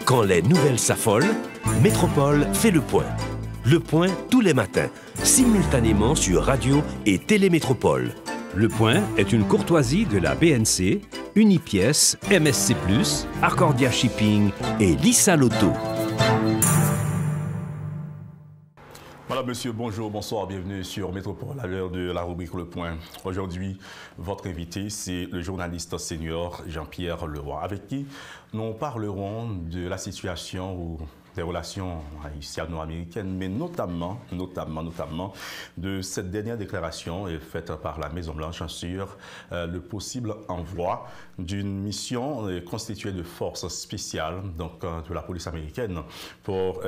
Quand les nouvelles s'affolent, Métropole fait le point. Le point tous les matins, simultanément sur Radio et Télémétropole. Le point est une courtoisie de la BNC, Unipièce, MSC+, Arcordia Shipping et Lissa Lotto. Madame, monsieur, bonjour, bonsoir, bienvenue sur Métropole à l'heure de la rubrique Le Point. Aujourd'hui, votre invité, c'est le journaliste senior Jean-Pierre Leroy, avec qui nous parlerons de la situation ou des relations haïtiano-américaines, mais notamment de cette dernière déclaration faite par la Maison-Blanche sur le possible envoi d'une mission constituée de forces spéciales, donc de la police américaine, pour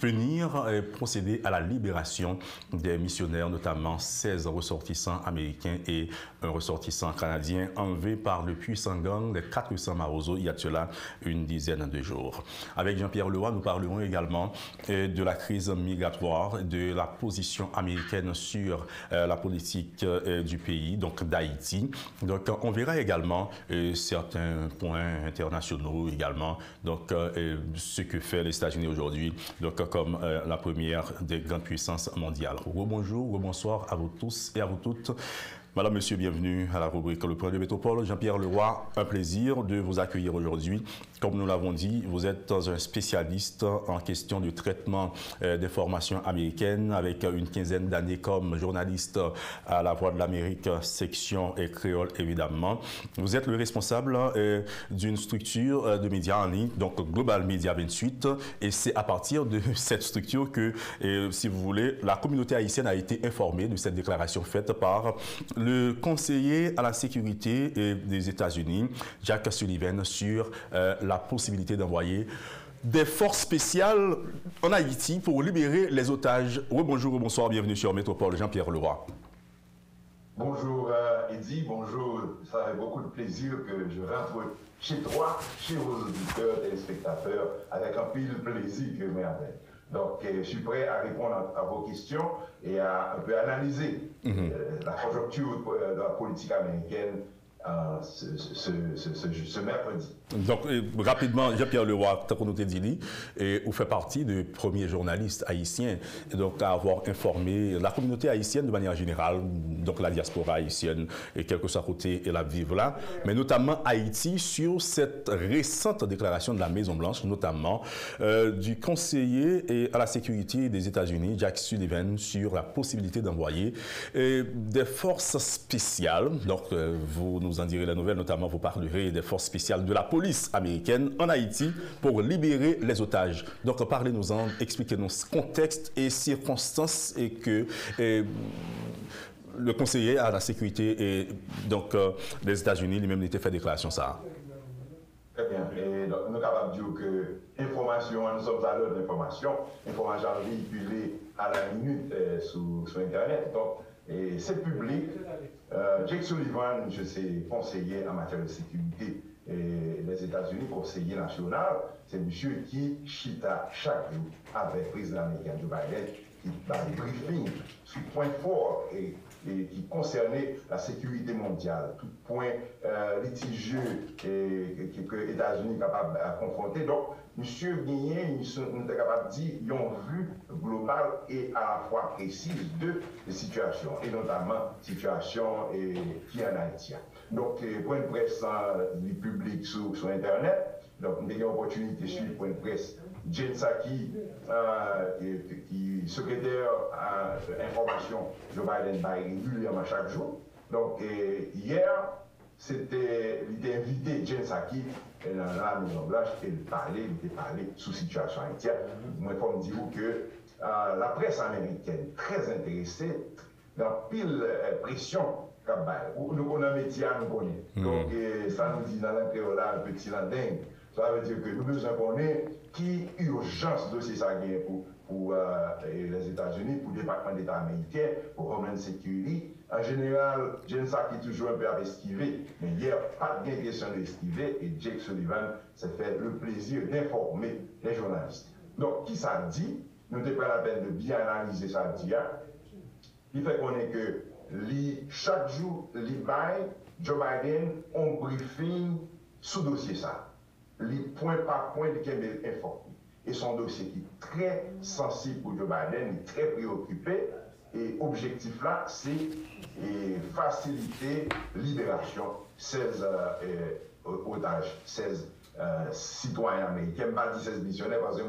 venir procéder à la libération des missionnaires, notamment 16 ressortissants américains et un ressortissant canadien enlevés par le puissant gang des 400 Marozo il y a de cela une dizaine de jours. Avec Jean-Pierre Leroy, nous parlerons également de la crise migratoire, de la position américaine sur la politique du pays, donc d'Haïti. Donc on verra également certains points internationaux également, donc ce que fait les États-Unis aujourd'hui, donc comme la première des grandes puissances mondiales. Bonjour, bonsoir à vous tous et à vous toutes. Madame, monsieur, bienvenue à la rubrique Le Point de Métropole. Jean-Pierre Leroy, un plaisir de vous accueillir aujourd'hui. Comme nous l'avons dit, vous êtes un spécialiste en question de traitement d'informations américaines avec une quinzaine d'années comme journaliste à La Voix de l'Amérique, section et créole évidemment. Vous êtes le responsable d'une structure de médias en ligne, donc Global Media 28, et c'est à partir de cette structure que, si vous voulez, la communauté haïtienne a été informée de cette déclaration faite par le conseiller à la sécurité des États-Unis, Jack Sullivan, sur la possibilité d'envoyer des forces spéciales en Haïti pour libérer les otages. Bonjour, bonsoir, bienvenue sur Métropole, Jean-Pierre Leroy. Bonjour Eddy, bonjour. Ça fait beaucoup de plaisir que je rentre chez toi, chez vos auditeurs, téléspectateurs, avec un pile de plaisir que je m'appelle. Donc, je suis prêt à répondre à vos questions et à un peu analyser la conjoncture de la politique américaine ce mercredi. Donc, rapidement, Jean-Pierre Leroy, tant qu'on nous dit, vous fait partie des premiers journalistes haïtiens donc, à avoir informé la communauté haïtienne de manière générale, donc la diaspora haïtienne, et quel que soit côté et la vivre là, mais notamment Haïti sur cette récente déclaration de la Maison-Blanche, notamment du conseiller à la sécurité des États-Unis, Jack Sullivan, sur la possibilité d'envoyer des forces spéciales. Donc, vous nous en direz la nouvelle, notamment vous parlerez des forces spéciales de la police américaine en Haïti pour libérer les otages. Donc parlez-nous-en, expliquez-nous contexte et circonstances et que le conseiller à la sécurité et donc des États-Unis lui-même n'était fait déclaration ça. Très bien. Et donc, nous sommes capables de dire que nous sommes à l'heure d'information, information véhiculée à la minute sur Internet. Donc, et c'est public. Jack Sullivan, je sais, conseiller en matière de sécurité des États-Unis, conseiller national, c'est monsieur qui chita chaque jour avec le président américain Joe Biden, qui a des briefings sur point fort et qui concernait la sécurité mondiale, tout point litigieux que les États-Unis sont capables de confronter. Donc, monsieur Guigné, nous sommes capables de dire qu'ils ont une vue globale et à la fois précise de situations, et notamment situation qui est en Haïti. Donc, point de presse du public sur Internet, donc nous avons l'opportunité de suivre point de presse Jen Psaki, qui est secrétaire à l'information de Biden régulièrement chaque jour. Donc, hier, il était invité Jen Psaki dans la Maison-Blanche et il était parlé sous situation haïtienne. Moi, il faut me dire que la presse américaine, très intéressée, dans pile pression, nous connaissons un métier, nous connaissons. Donc, ça nous dit dans l'intérieur là, un petit landing. Ça veut dire que nous besoin connaître qui urgence de ces sagas pour les États-Unis, pour le département d'État américain, pour Homeland Security. En général, Jen Psaki est toujours un peu à esquiver, mais hier, pas de question d'esquiver et Jake Sullivan s'est fait le plaisir d'informer les journalistes. Donc, qui ça dit? Nous devons prendre la peine de bien analyser ça dit. Il fait qu'on est que chaque jour, Joe Biden, on briefing sous dossier ça. les point par point, il est informé. Et son dossier qui est très sensible pour Joe Biden, il est très préoccupé. Et l'objectif là, c'est faciliter la libération 16 otages, 16 citoyens américains. Je ne vais pas dire 16 missionnaires parce que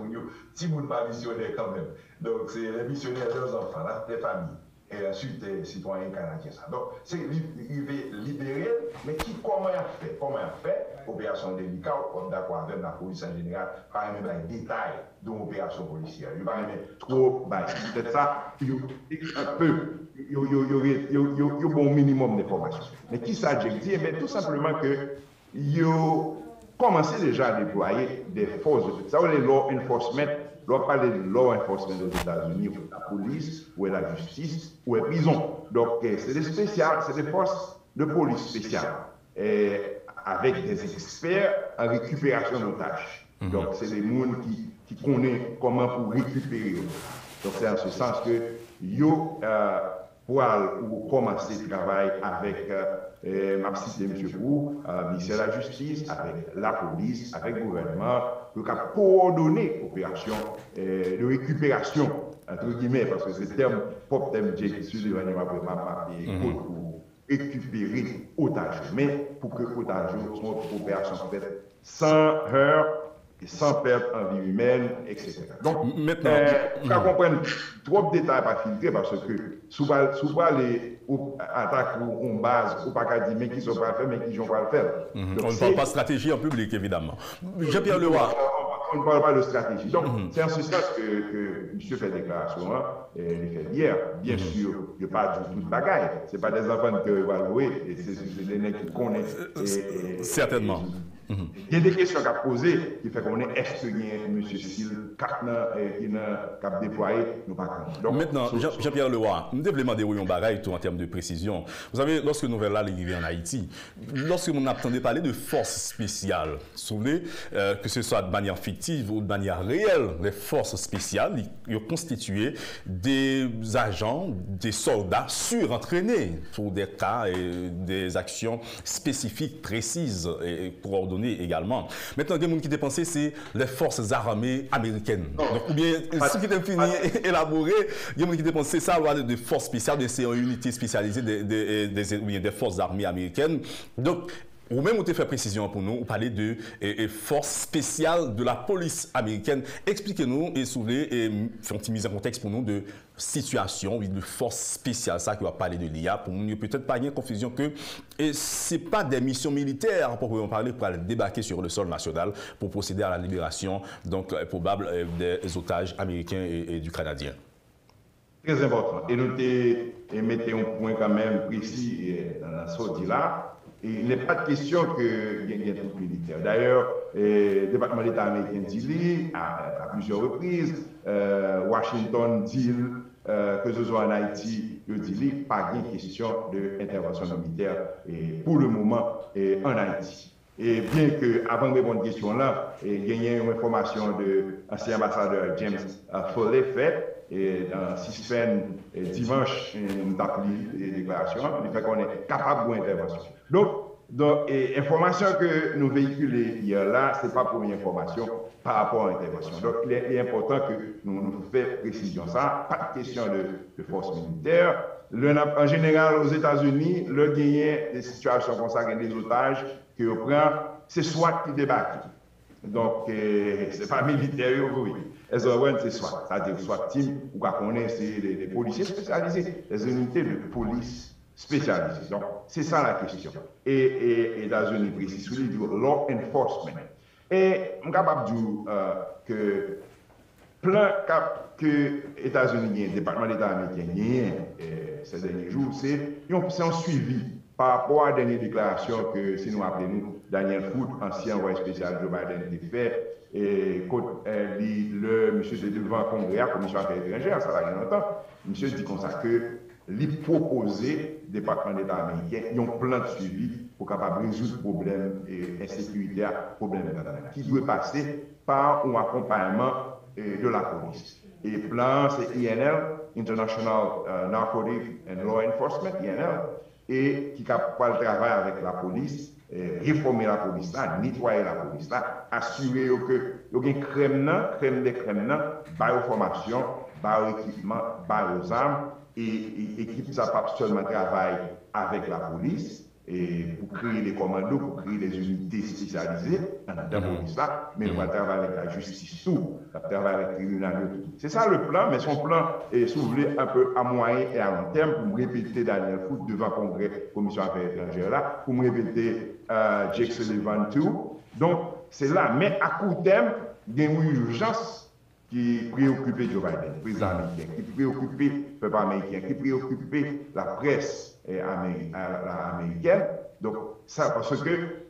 si vous n'êtes pas missionnaire quand même. Donc, c'est les missionnaires de leurs enfants, là, les familles. Et ensuite, les citoyens canadiens. Ça. Donc, c'est libérer, mais comment il a fait? Comment il a fait? Opération délicate, on est d'accord avec la police en général, pas même les détails de l'opération policière. Il va même trop, peut-être ça, un peu, il y a un bon minimum d'informations. Mais qui ça, j'ai dit? Tout simplement que il a commencé déjà à déployer des forces. Ça, c'est le law enforcement. On parle de law enforcement aux États-Unis, ou la police, ou la justice, ou la prison. Donc, c'est des spéciales, c'est des forces de police spéciales, avec des experts en récupération d'otages. Donc, c'est des gens qui connaissent comment pour récupérer. Donc, c'est en ce sens que yo pour commencer le travail avec ma cité M. Bou, ministère de la Justice, avec la police, avec le gouvernement, pour coordonner l'opération de récupération, entre guillemets, parce que c'est le terme, propre terme sur pour récupérer otages, mais pour que otages soit une opération faite sans heurts et sans perte en vie humaine, etc. Donc, maintenant, il faut comprendre trop de détails pas filtrer parce que souvent les attaques en base, ou pas qu'à dire mais qui sont pas faits, mais qui ne sont pas le faire. On ne parle pas de stratégie en public, évidemment. Jean-Pierre Leroy. On ne parle pas de stratégie. Donc, c'est en ce sens que M. fait déclaration, il fait hier. Bien sûr, il n'y a pas du tout de bagaille. Ce n'est pas des enfants qui vont louer, c'est des nègres qui connaissent. Certainement. Il y a des questions à poser qui fait qu'on est est-ce qu'il y a M. Sil, qui a déployé, nous pas. Maintenant, Jean-Pierre Leroy, nous devons demander un bagaille tout en termes de précision. Vous savez, lorsque nous là arrivé en Haïti, lorsque on attendait parler de forces spéciales, vous vous souvenez, que ce soit de manière fictive ou de manière réelle, les forces spéciales, ils ont constitué des agents, des soldats surentraînés pour des cas et des actions spécifiques, précises et coordonnées également. Maintenant, il y a des gens qui dépensent, c'est les forces armées américaines. Donc, ou bien, ce qui est fini, élaboré, il y a des gens qui dépensent ça, de forces spéciales, de ces unités spécialisées des forces armées américaines. Donc, ou même, on te fait précision pour nous, on parlait de forces spéciales de la police américaine. Expliquez-nous et soulevez et faites une mise en contexte pour nous de situation, de forces spéciales, ça qui va parler de l'IA, pour nous, peut-être pas une confusion que ce n'est pas des missions militaires, pour en parler, pour aller débarquer sur le sol national, pour procéder à la libération, donc probable, des otages américains et du Canadien. Très important. Et nous mettons un point quand même précis dans la sortie là. Il n'est pas de question qu'il y ait un truc militaire. D'ailleurs, le département d'État américain dit à plusieurs reprises, Washington dit que ce soit en Haïti, il dit pas de question d'intervention militaire pour le moment en Haïti. Et bien qu'avant de répondre à cette question-là, il y a une information de l'ancien ambassadeur James Foley fait. Et dans 6 semaines, dimanche, nous avons pris des déclarations, il fait qu'on est capable d'intervention. Donc, l'information que nous véhiculons hier là, ce n'est pas pour une information par rapport à l'intervention. Donc, il est important que nous fassions précision ça, pas de question de force militaire. En général, aux États-Unis, le gagné des situations comme ça, des otages que on prend, c'est soit qui débarque. Donc, ce n'est pas militaire, oui. C'est soit, c'est-à-dire soit team, ou qu'on connaît, c'est les policiers spécialisés, les unités de police spécialisées. Donc, c'est ça la question. Et États-Unis précis, celui du law enforcement. Et on est capable de dire que plein que les États-Unis, le département d'État américain, ces derniers jours, c'est un suivi par rapport à la dernière déclaration que, si nous appelons Daniel Foote, ancien envoyé spécial de Biden, a fait. Et quand le monsieur était devant le Congrès, la Commission affaires étrangères, ça va longtemps, monsieur dit comme ça que lui proposer au département d'État américain, ils ont plein de suivi pour capable résoudre le problème et insécurité, problème qui doit passer par un accompagnement de la police. Et plan, c'est INL, International Narcotic and Law Enforcement, INL, et qui capable le travail avec la police réformer la police là, nettoyer la police là, assurer que il y a une crème des crèmes là, par formation, par équipement, par aux armes et équipe ça pas seulement travaille avec la police et pour créer les commandos, pour créer des unités spécialisées dans la police là, mais on va travailler avec la justice tout, on va travailler avec le tribunal tout. C'est ça le plan, mais son plan est soulevé un peu à moyen et à long terme pour me répéter Daniel Foot devant le Congrès, Commission Affaires étrangères là, pour me répéter Jake Sullivan tout. Donc c'est là, mais à court terme, il y a une urgence qui préoccupe Joe Biden, le président américain, qui préoccupe le peuple américain, qui préoccupe la presse américaine. Donc, ça, parce que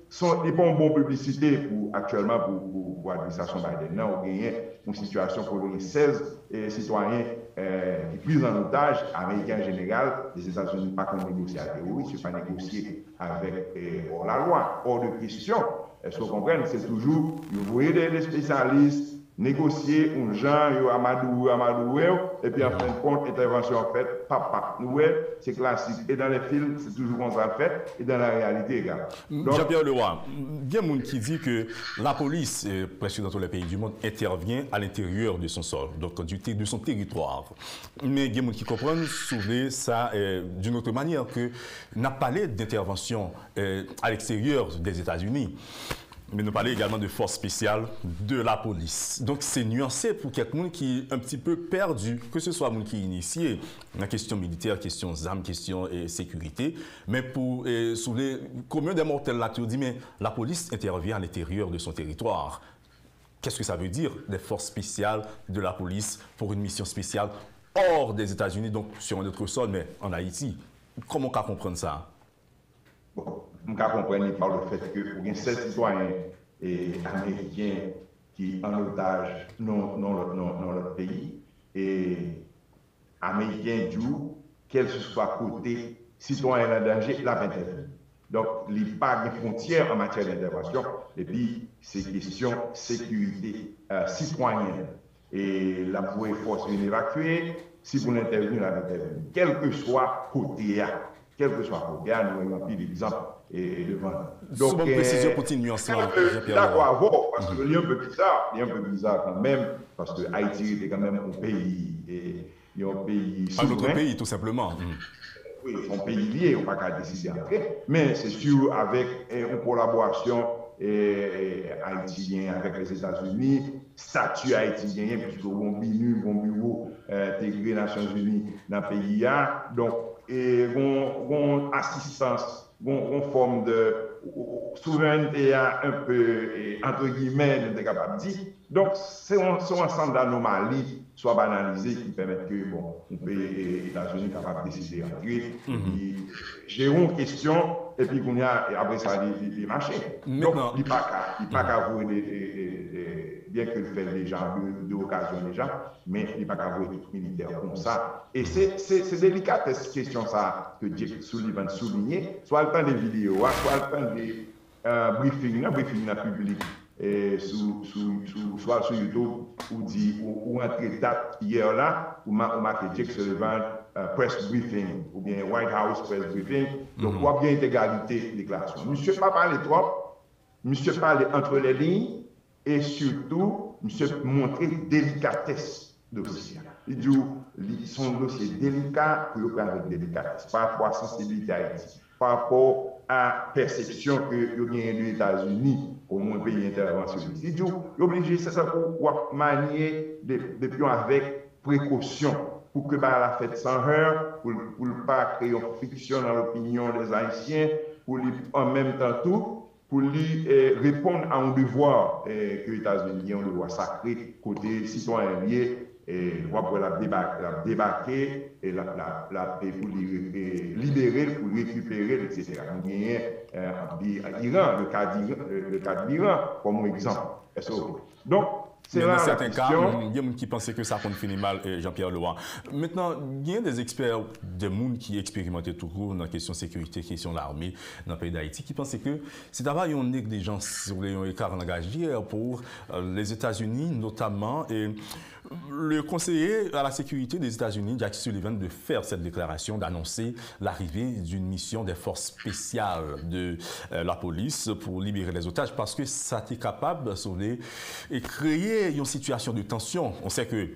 ce n'est pas une bonne publicité actuellement pour l'administration Biden. Là, on gagne une situation pour les 16 citoyens qui pris en otage, américains en général, les États-Unis pas qu'on négocie avec eux, ils ne sont pas négocier avec la loi. Hors de question. Est-ce que vous comprenez? C'est toujours, vous voyez des spécialistes, négocier un genre, Amadou, et puis en fin de compte, intervention en fait, papa, nouvelle, c'est classique. Et dans les films, c'est toujours comme ça fait, et dans la réalité également. Jean-Pierre Leroy, il y a des gens qui disent que la police, presque dans tous les pays du monde, intervient à l'intérieur de son sol, donc de son territoire. Mais il y a des gens qui comprennent souvent ça d'une autre manière, que n'a pas d'intervention à l'extérieur des États-Unis. Mais nous parlons également de forces spéciales de la police. Donc c'est nuancé pour quelqu'un qui est un petit peu perdu, que ce soit quelqu'un qui est initié dans la question militaire, question armes, question sécurité. Mais pour soulever, combien de mortels là, tu dis, mais la police intervient à l'intérieur de son territoire. Qu'est-ce que ça veut dire, des forces spéciales de la police pour une mission spéciale hors des États-Unis, donc sur un autre sol, mais en Haïti? Comment on peut comprendre ça? Bon, on peut comprendre par le fait que il y a 7 citoyens américains qui sont en otage dans notre pays et américains du quel que soit côté citoyen en danger, la intervenir. Donc, il n'y a pas de frontières en matière d'intervention et puis c'est question sécurité citoyenne. Et la force vient évacuer, si vous intervenez, la intervenir. Quel que soit côté quel que soit le cas, nous avons pris l'exemple devant. Donc, c'est une précision pour une nuance. D'accord, parce que c'est un peu bizarre quand même, parce que Haïti était quand même un pays, un autre pays, tout simplement. Oui, un pays lié, on ne peut pas décider après, mais c'est sûr avec une collaboration haïtienne avec les États-Unis, statut haïtien, puisque on bureau intégré des Nations Unies dans le pays, donc et une assistance, une forme de souveraineté un peu, entre guillemets, on est capable de dire. Donc, c'est un ensemble d'anomalies, soit banalisées, qui permettent que, bon, les États-Unis sont capables de décider d'entrer, j'ai une question, et puis qu'on a, après ça, les marchés. Donc, il n'y a pas qu'à voir bien que le fait déjà, d'occasion déjà, mais il n'y a pas qu'à voir des militaires comme ça. Et c'est délicat cette question ça que Jake Sullivan soulignait, soit le temps des vidéos, soit le temps des briefings publics, soit sur YouTube, ou un date hier là, ou marqué Jake Sullivan press briefing, ou bien White House press briefing, donc on a bien intégralité de déclaration. Monsieur pas parlé trop, monsieur parlé entre les lignes, et surtout, monsieur montrer délicatesse dossier. Il dit son dossier délicat pour le prendre avec délicatesse, par rapport à la sensibilité Haïti, par rapport à la perception que il y a des États-Unis comme un pays interventionniste. Il dit obligé, c'est ça pour manier des pions avec précaution, pour que la fête sans heure, pour ne pas créer une friction dans l'opinion des Haïtiens, pour en même temps tout, pour lui répondre à un devoir que les États-Unis ont, un devoir sacré côté citoyen lié, et pour la débarquer et pour libérer, pour récupérer, etc. On a l'Iran, le cas de l'Iran comme exemple. Donc, Mais dans certains cas, il y a des gens qui pensaient que ça compte finir mal, Jean-Pierre Leroy. Maintenant, il y a des experts, des gens qui expérimentaient tout court dans la question de sécurité, question de l'armée dans le pays d'Haïti, qui pensaient que c'est d'abord une négligence sur les écarts en langage d'hier pour les États-Unis, notamment. Et le conseiller à la sécurité des États-Unis, Jack Sullivan, de faire cette déclaration, d'annoncer l'arrivée d'une mission des forces spéciales de la police pour libérer les otages, parce que ça était capable de sauver et créer une situation de tension. On sait que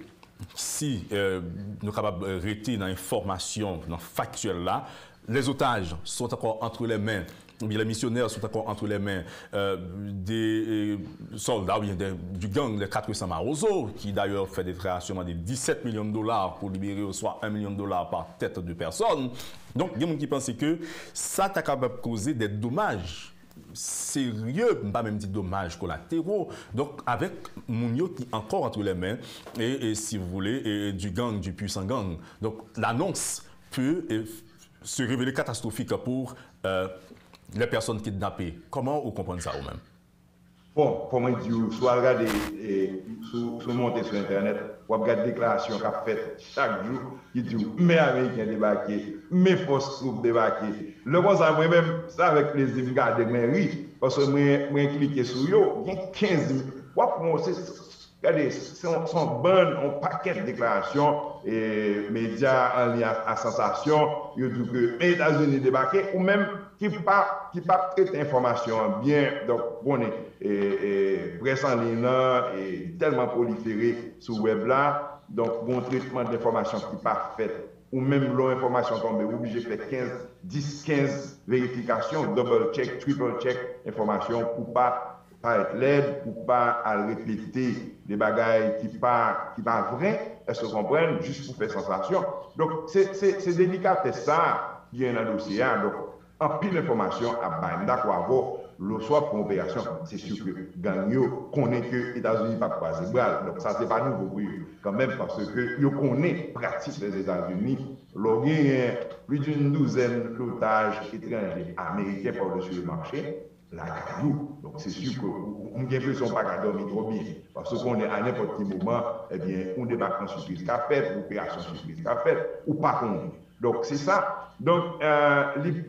si nous sommes capables de rester dans l'information factuelle là, les otages sont encore entre les mains, les missionnaires sont encore entre les mains des soldats, ou bien du gang, les 400 Marozo, qui d'ailleurs fait des créations de 17 millions de dollars pour libérer soit 1 million de dollars par tête de personne. Donc, il y a des gens qui pensent que ça est capable de causer des dommages sérieux, pas même dit dommages collatéraux. Donc, avec Mounio qui est encore entre les mains, et si vous voulez, du gang, du puissant gang. Donc, l'annonce peut se révéler catastrophique pour les personnes kidnappées. Comment vous comprenez ça vous-même? Bon, pour moi, soit regarder sur monter sur Internet, ou regarder des déclarations qu'a faites chaque jour, qui dit mes Américains débarqués, mes forces troupes débarquées. Le bon, ça, moi-même, ça avec plaisir, je regarde mes riz, parce que moi, cliquer sur eux, il y a 15 000. Regardez, son bonne, un paquet de déclarations et médias en lien à sensation, ils disent que les États-Unis débarqués, ou même qui pas traiter l'information bien, donc on est presse en ligne et tellement proliféré sur le web là, donc bon traitement d'information qui n'est pas fait, ou même l'information tombe, obligé de faire 15 vérifications, double check, triple check information pour pas être l'aide, pour pas à répéter des bagailles qui pas vrai, est-ce que vous comprenez, juste pour faire sensation. Donc c'est délicat, c'est ça qui est dans le dossier. Donc en pile d'informations à Banda, d'accord, le soir pour opération, c'est sûr que Gagno connaît que les États-Unis ne pas croiser bras. Donc ça, c'est pas nouveau pour eux, quand même, parce que ils connaissent pratique des États-Unis. Il y a plus d'une douzaine d'otages étrangers américains par-dessus le marché. Là, donc c'est sûr qu'on n'a l'impression pas qu'à dormir trop bien. Parce qu'on est à n'importe quel moment, eh bien, on débarque en surprise qu'a fait, l'opération surprise qu'a fait, ou pas qu'on. Donc c'est ça. Donc, c'est-à-dire,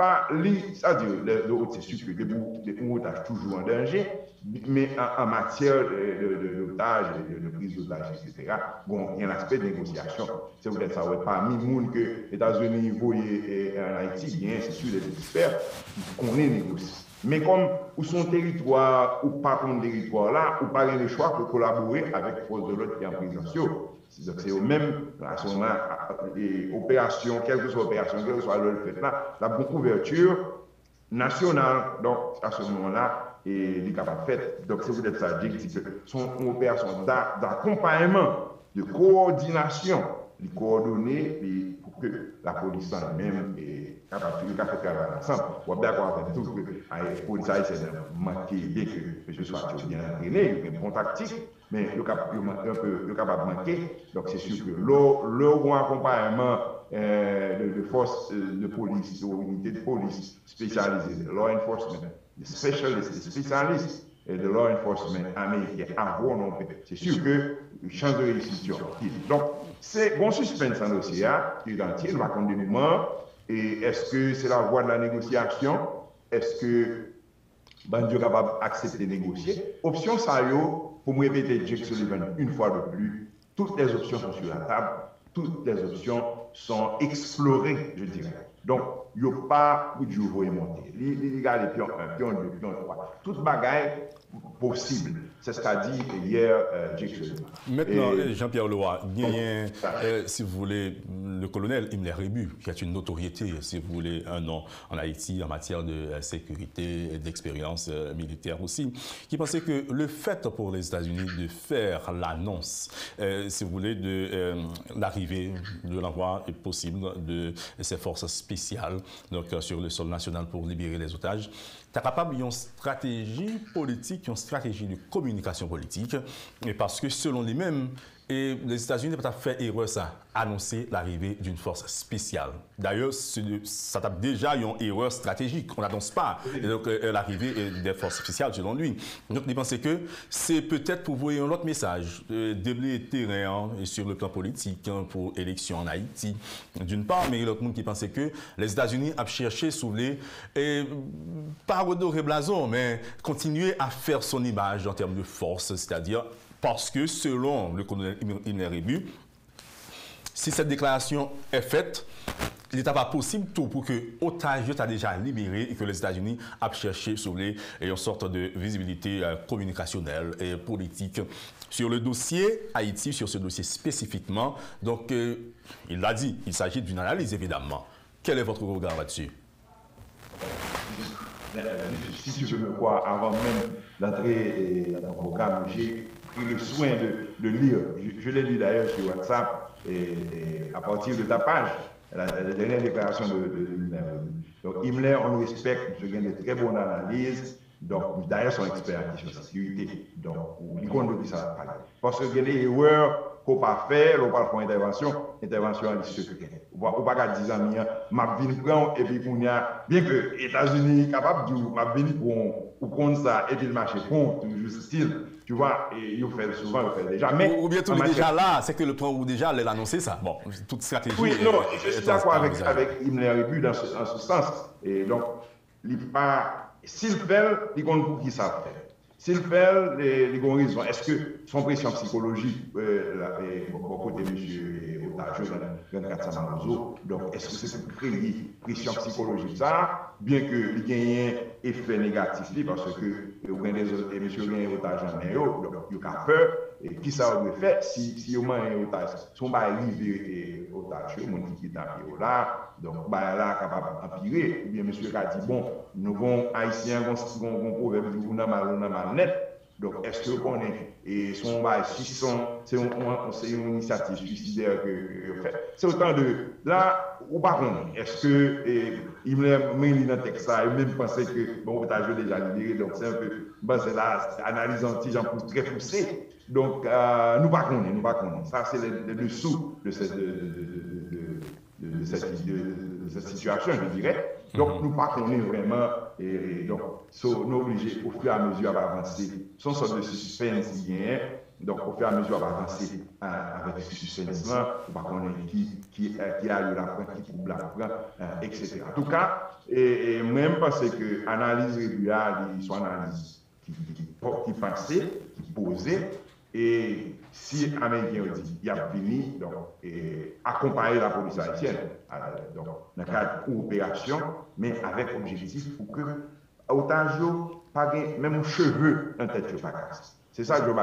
c'est sûr que les otages toujours en danger, mais en matière d'otages, de prise d'otages, etc., bon, il y a un aspect de négociation. C'est peut-être ça, parmi les gens que les États-Unis voient en Haïti, bien, c'est sûr, les experts, qu'on est négocié. Mais comme ou son territoire ou pas ton territoire là, ou pas le choix de collaborer avec les forces de l'autre qui est en prison. C'est au même à ce moment-là, opération, quelle que soit l'opération, quelle que soit le fait là, la bonne couverture nationale, donc à ce moment-là, il est capable de faire. Donc c'est peut-être ça, son opération d'accompagnement, de coordination, de coordonner pour que la police elle-même est capable de faire travailler ensemble. On va bien avoir tout que la police c'est manquer dès que je sois bien entraîné, il y a un bon tactique, mais il est capable de manquer. Donc c'est sûr que le bon accompagnement de forces de police, d'unités de police spécialisées, de law enforcement, des spécialistes, des spécialistes et de law enforcement américain avant non fait. C'est sûr que le champ de réussite. Donc, c'est bon suspense dans le dossier, qui est entier, il va compter des dénouement. Et est-ce que c'est la voie de la négociation? Est-ce que Bandio est capable d'accepter de négocier? Option ça, pour me répéter Jack Sullivan une fois de plus, toutes les options sont sur la table, toutes les options sont explorées, je dirais. Donc, il n'y a pas où Dieu va monter. Les gars, les pions 1, pion 2, pion 3, toute bagaille possible. C'est ce qu'a dit hier Jack Sullivan. Maintenant, Jean-Pierre Leroy, si vous voulez, le colonel Himmler Rébu, qui a une notoriété, si vous voulez, un nom en Haïti en matière de sécurité et d'expérience militaire aussi, qui pensait que le fait pour les États-Unis de faire l'annonce, si vous voulez, de l'arrivée, de l'envoi possible de ces forces spéciales donc, sur le sol national pour libérer les otages, tu capable d'une stratégie politique, une stratégie de communication politique, et parce que selon les mêmes, Et les États-Unis n'ont pas fait erreur ça, annoncer l'arrivée d'une force spéciale. D'ailleurs, ça a déjà une erreur stratégique. On n'annonce pas l'arrivée des forces spéciales, selon lui. Donc, il pensait que c'est peut-être pour envoyer un autre message, déblayer le terrain sur le plan politique pour l'élection en Haïti, d'une part, mais il y a l'autre monde qui pensait que les États-Unis ont cherché sous les, pas redorer blason, mais continuer à faire son image en termes de force, c'est-à-dire parce que selon le colonel Imler Rebu, si cette déclaration est faite, il n'est pas possible tout pour que otages soient déjà libérés et que les États-Unis aient cherché sur une sorte de visibilité communicationnelle et politique sur le dossier Haïti, sur ce dossier spécifiquement. Donc, il l'a dit, il s'agit d'une analyse évidemment. Quel est votre regard là-dessus? Si tu veux me croire, avant même d'entrer dans le programme, j'ai pris le soin de lire. Je l'ai lu d'ailleurs sur WhatsApp et à partir de ta page, la dernière déclaration de Imler. Donc Imler, on le respecte, je gagne de très bonnes analyses. Donc d'ailleurs, son expert en question de sécurité. Donc, il compte de ça. Parce que il y a des erreurs qu'on pas faire, on pas faire intervention en secret. On ne va pas dire amis, m'a venu prendre et puis qu'on a bien que les États-Unis capable de m'a venu pour prendre ça et puis le marché pour toujours style. Tu vois, et ils fait souvent, ils fait déjà. Mais ou bien tout déjà là, c'est que le point où déjà elle a annoncé ça. Bon, toute stratégie. Oui, non, je suis d'accord avec Imler Rebu dans ce sens. Et donc, s'il fait, il compte pour qui ça fait. S'il fait, les ont raison. Est-ce que son pression psychologique, côté M. Otajo, dans 400 Marozo, donc est-ce que c'est pour créer pression psychologique ça, bien que il y ait un effet négatif, parce que M. Otajo donc il y a peur, et qui ça aurait fait si au moins un otage, son bail arrivé Otajo, mon qui est là, donc bail là capable d'empirer, ou bien M. a dit bon, nous avons haïtiens, un proverbe du mal net. Donc, est-ce que vous connaissez et son bail, c'est une initiative suicidaire que fait. C'est autant de là, ou par contre, est-ce que il me met dans le texte ça, il même pensait que bon, Otajo déjà libéré, donc c'est un peu, c'est là, analyse anti-gens très poussée. Donc, nous pas connaissons. Ça, c'est le dessous de cette situation, je dirais. Donc, nous ne connaissons pas vraiment, et donc, nous obligés au fur et à mesure d'avancer. Son sorte de suspense qui vient, donc au fur et à mesure d'avancer avec ce suspense-là, nous ne connaissons qui a eu la pointe, qui coupe la pointe, etc. En tout cas, et même parce que l'analyse régulière, soit analyse qui passait, qui posait, et si l'Américain dit il a fini, donc accompagner la police haïtienne donc, dans le cadre de coopération, mais avec objectif pour que Otajo pas même cheveux en tête de pacasse. C'est ça que Joe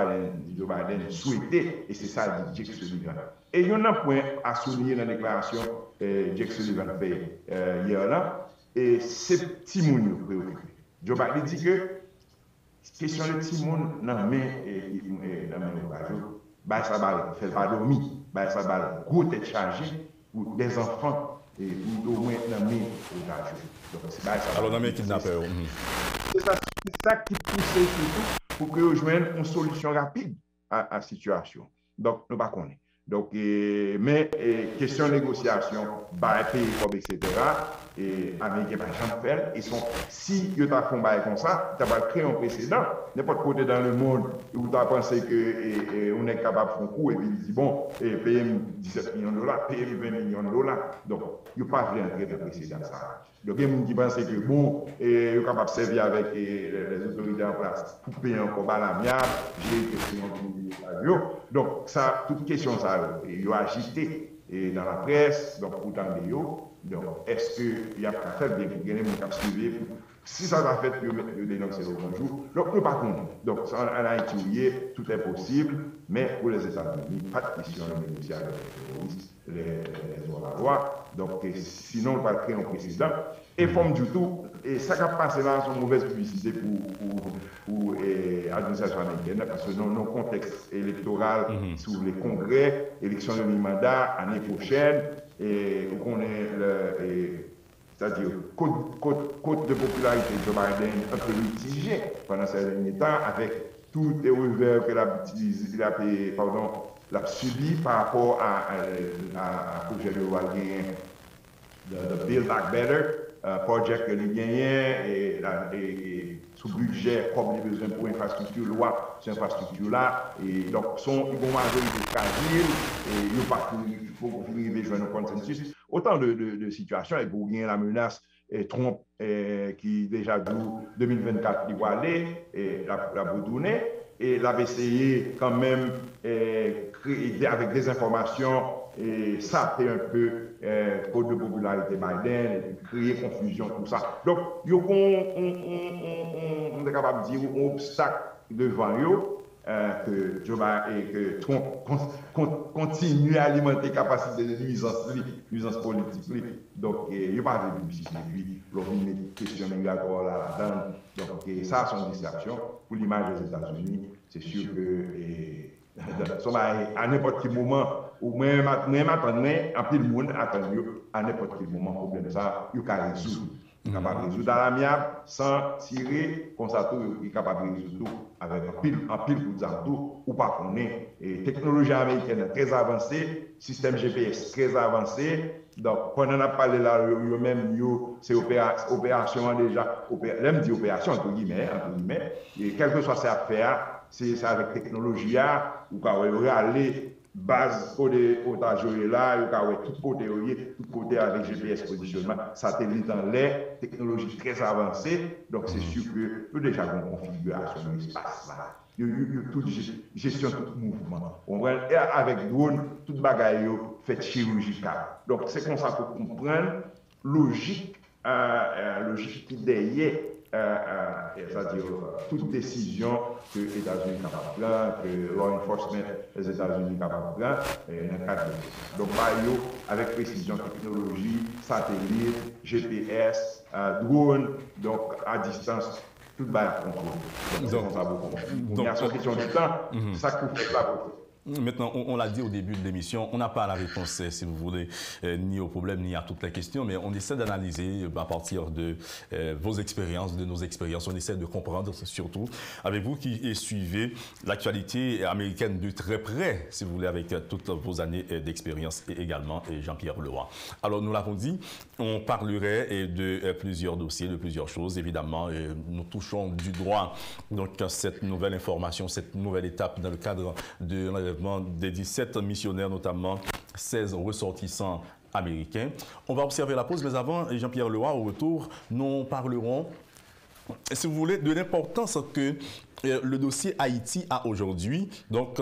Biden souhaitait et c'est ça que Jake Sullivan. Et il y a un point à souligner dans la déclaration que Jake Sullivan fait hier là, et c'est petit monde préoccupé. Joe Biden dit que question de petit monde non mais Otajo, bah ça va faire pas dormir, bah ça va gros tête chargée pour des enfants et pour au moins nommer Otajo. Donc c'est ça. Alors nommer kidnappeur. C'est ça qui pousse surtout pour que rejoignent une solution rapide à la situation. Donc nous pas connaître. Donc, mais question de négociation, pays comme etc. Et Américains par exemple faire, ils sont si ils ont fait comme ça, ça va créer un précédent. N'importe côté dans le monde où tu as pensé que on est capable de faire un coup et puis ils disent bon, payer 17 millions de dollars, payer 20 millions de dollars. Donc, ils n'ont pas voulu entrer dans le précédent ça. Donc, il y a des gens qui pensent que bon, ils sont capables de servir avec les autorités en place pour payer un combat amiable, j'ai une question de donc, ça, toute question, ça, ils ont agité dans la presse, donc, autant de yo. Donc, est-ce qu'il y a pas fait bien pour gagner mon suivre? Si ça va faire que le dénoncer au bonjour, donc, nous pas contre. Donc, en Haïti, tout est possible, mais pour les États-Unis, pas de question de négocier avec les terroristes, les loi. Donc, sinon, on va créer un précédent. Et forme du tout, et ça qui a passé là, c'est une mauvaise publicité pour l'administration américaine, parce que dans nos contextes électoraux, sur les congrès, élection de mi-mandat, année prochaine, et on est c'est-à-dire côte de popularité de Joe Biden un peu mitigé pendant ces derniers temps, avec tous les revers qu'il a l'a subi par rapport à projet de loi de Build Back Better, projet que les gagnants et sous budget comme les besoins pour infrastructure, loi sur infrastructure là, et donc ils vont majorité de Kazil, et il faut arriver à joindre un consensus. Autant de situations, et pour gagner la menace Trump qui déjà dit 2024 il va aller, et la boudouner, et l'avait essayé quand même avec des informations, et ça fait un peu code de popularité Biden, créer confusion, tout ça. Donc, on est capable de dire un obstacle devant eux, que Joe Biden et que Trump continue à alimenter la capacité de nuisance politique. Donc, il n'y a pas de publicité. Puis, une question migratoire là-dedans. Donc, ça, c'est une distraction. Pour l'image des États-Unis, c'est sûr que à n'importe quel moment, ou même attendre, en plus le monde attend à n'importe quel moment, problème ça, il peut résoudre. Il est capable de résoudre à l'amiable sans tirer, comme ça, il est capable de résoudre avec un pile coup d'ardo ou pas qu'on est. Et technologie américaine très avancée, système GPS très avancé. Donc, quand on a parlé là, c'est opération déjà, l'aime dit opération, entre guillemets, et quel que soit cette affaire, c'est avec technologie, ou quand on va aller base côté là, tout côté avec GPS positionnement, satellite en l'air, technologie très avancée. Donc c'est sûr que nous déjà une configuration de l'espace là. Il y a toute gestion de tout mouvement. On va avec drone, toute bagaille fait chirurgicale. Donc c'est comme ça pour comprendre logique qui derrière. C'est-à-dire toute décision que les États-Unis sont capables de prendre, que law enforcement des États-Unis sont capables de prendre, donc, avec précision, technologie, satellite, GPS, drone, donc à distance, tout va contrôler. Donc, il y a une question du temps, ça coûte la. Maintenant, on l'a dit au début de l'émission, on n'a pas la réponse, si vous voulez, ni au problème, ni à toutes les questions, mais on essaie d'analyser à partir de vos expériences, de nos expériences. On essaie de comprendre, surtout, avec vous qui suivez l'actualité américaine de très près, si vous voulez, avec toutes vos années d'expérience, et également Jean-Pierre Leroy. Alors, nous l'avons dit, on parlerait de plusieurs dossiers, de plusieurs choses, évidemment. Nous touchons du doigt donc, cette nouvelle information, cette nouvelle étape dans le cadre de des 17 missionnaires, notamment 16 ressortissants américains. On va observer la pause, mais avant, Jean-Pierre Leroy, au retour, nous parlerons, si vous voulez, de l'importance que le dossier Haïti a aujourd'hui. Donc,